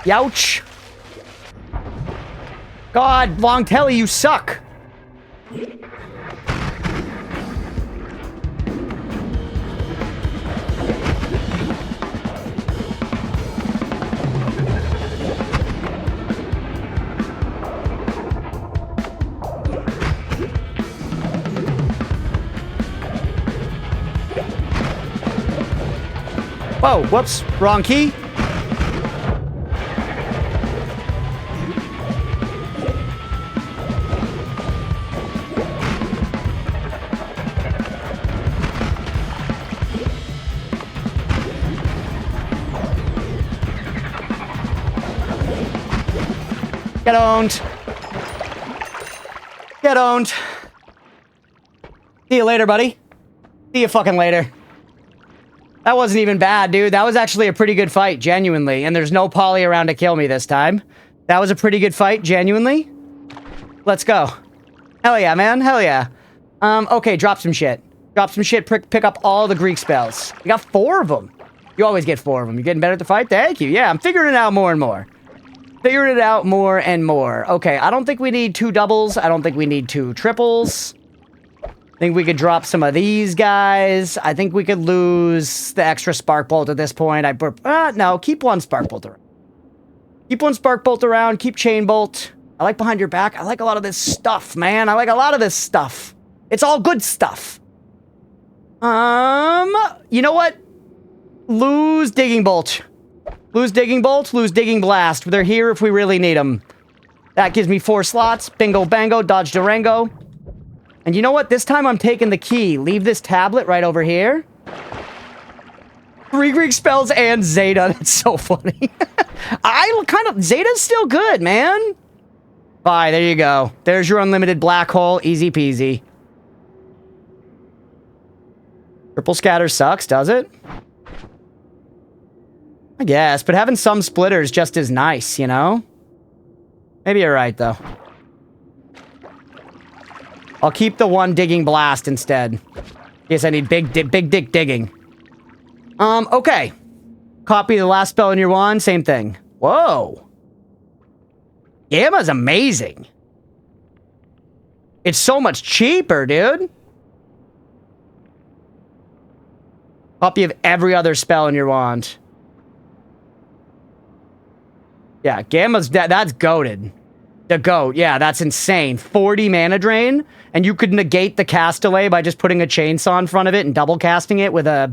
Youch. God, Long Telly, you suck. Whoa, whoops, wrong key. Get owned. Get owned. See you later, buddy. See you fucking later. That wasn't even bad, dude. That was actually a pretty good fight, genuinely. And there's no poly around to kill me this time. That was a pretty good fight, genuinely. Let's go. Hell yeah, man. Hell yeah. Okay, drop some shit. Drop some shit, pick up all the Greek spells. You got 4 of them. You always get 4 of them. You getting better at the fight? Thank you. Yeah, I'm figuring it out more and more. Figuring it out more and more. Okay, I don't think we need 2 doubles. I don't think we need 2 triples. I think we could drop some of these guys. I think we could lose the extra spark bolt at this point. No, keep 1 spark bolt around. Keep 1 spark bolt around. Keep chain bolt. I like behind your back. I like a lot of this stuff, man. I like a lot of this stuff. It's all good stuff. You know what? Lose digging bolt. Lose digging bolt. Lose digging blast. They're here if we really need them. That gives me 4 slots. Bingo bango. Dodge Durango. And you know what? This time I'm taking the key. Leave this tablet right over here. 3 Greek spells and Zeta. That's so funny. Zeta's still good, man. Bye, there you go. There's your unlimited black hole. Easy peasy. Triple scatter sucks, does it? I guess, but having some splitters just as nice, you know? Maybe you're right, though. I'll keep the 1 digging blast instead. Yes, I need big dick digging. Okay. Copy the last spell in your wand, same thing. Whoa. Gamma's amazing. It's so much cheaper, dude. Copy of every other spell in your wand. Yeah, Gamma's... That's goated. The goat. Yeah, that's insane. 40 mana drain, and you could negate the cast delay by just putting a chainsaw in front of it and double casting it with a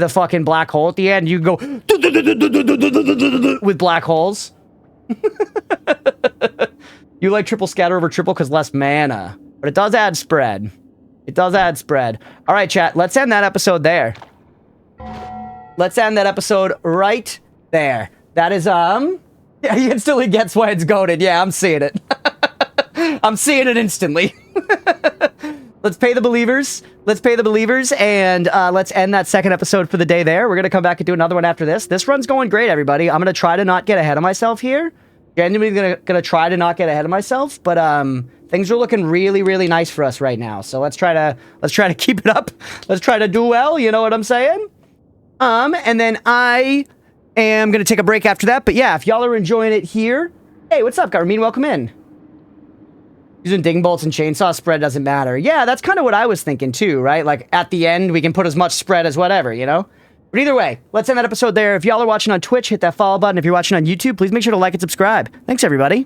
fucking black hole at the end. You go... with black holes. You like triple scatter over triple because less mana. But it does add spread. It does add spread. All right, chat. Let's end that episode there. Let's end that episode right there. That is, yeah, he instantly gets why it's goated. Yeah, I'm seeing it. I'm seeing it instantly. Let's pay the believers. Let's pay the believers, and let's end that second episode for the day there. We're going to come back and do another one after this. This run's going great, everybody. I'm going to try to not get ahead of myself here. Genuinely gonna try to not get ahead of myself, but things are looking really, really nice for us right now. So let's try to keep it up. Let's try to do well. You know what I'm saying? And then I am gonna take a break after that. But yeah, if y'all are enjoying it here, hey, what's up, Garmin? Welcome in. Using ding bolts and chainsaw spread doesn't matter. Yeah, that's kind of what I was thinking too, right? Like at the end, we can put as much spread as whatever, you know? But either way, let's end that episode there. If y'all are watching on Twitch, hit that follow button. If you're watching on YouTube, please make sure to like and subscribe. Thanks, everybody.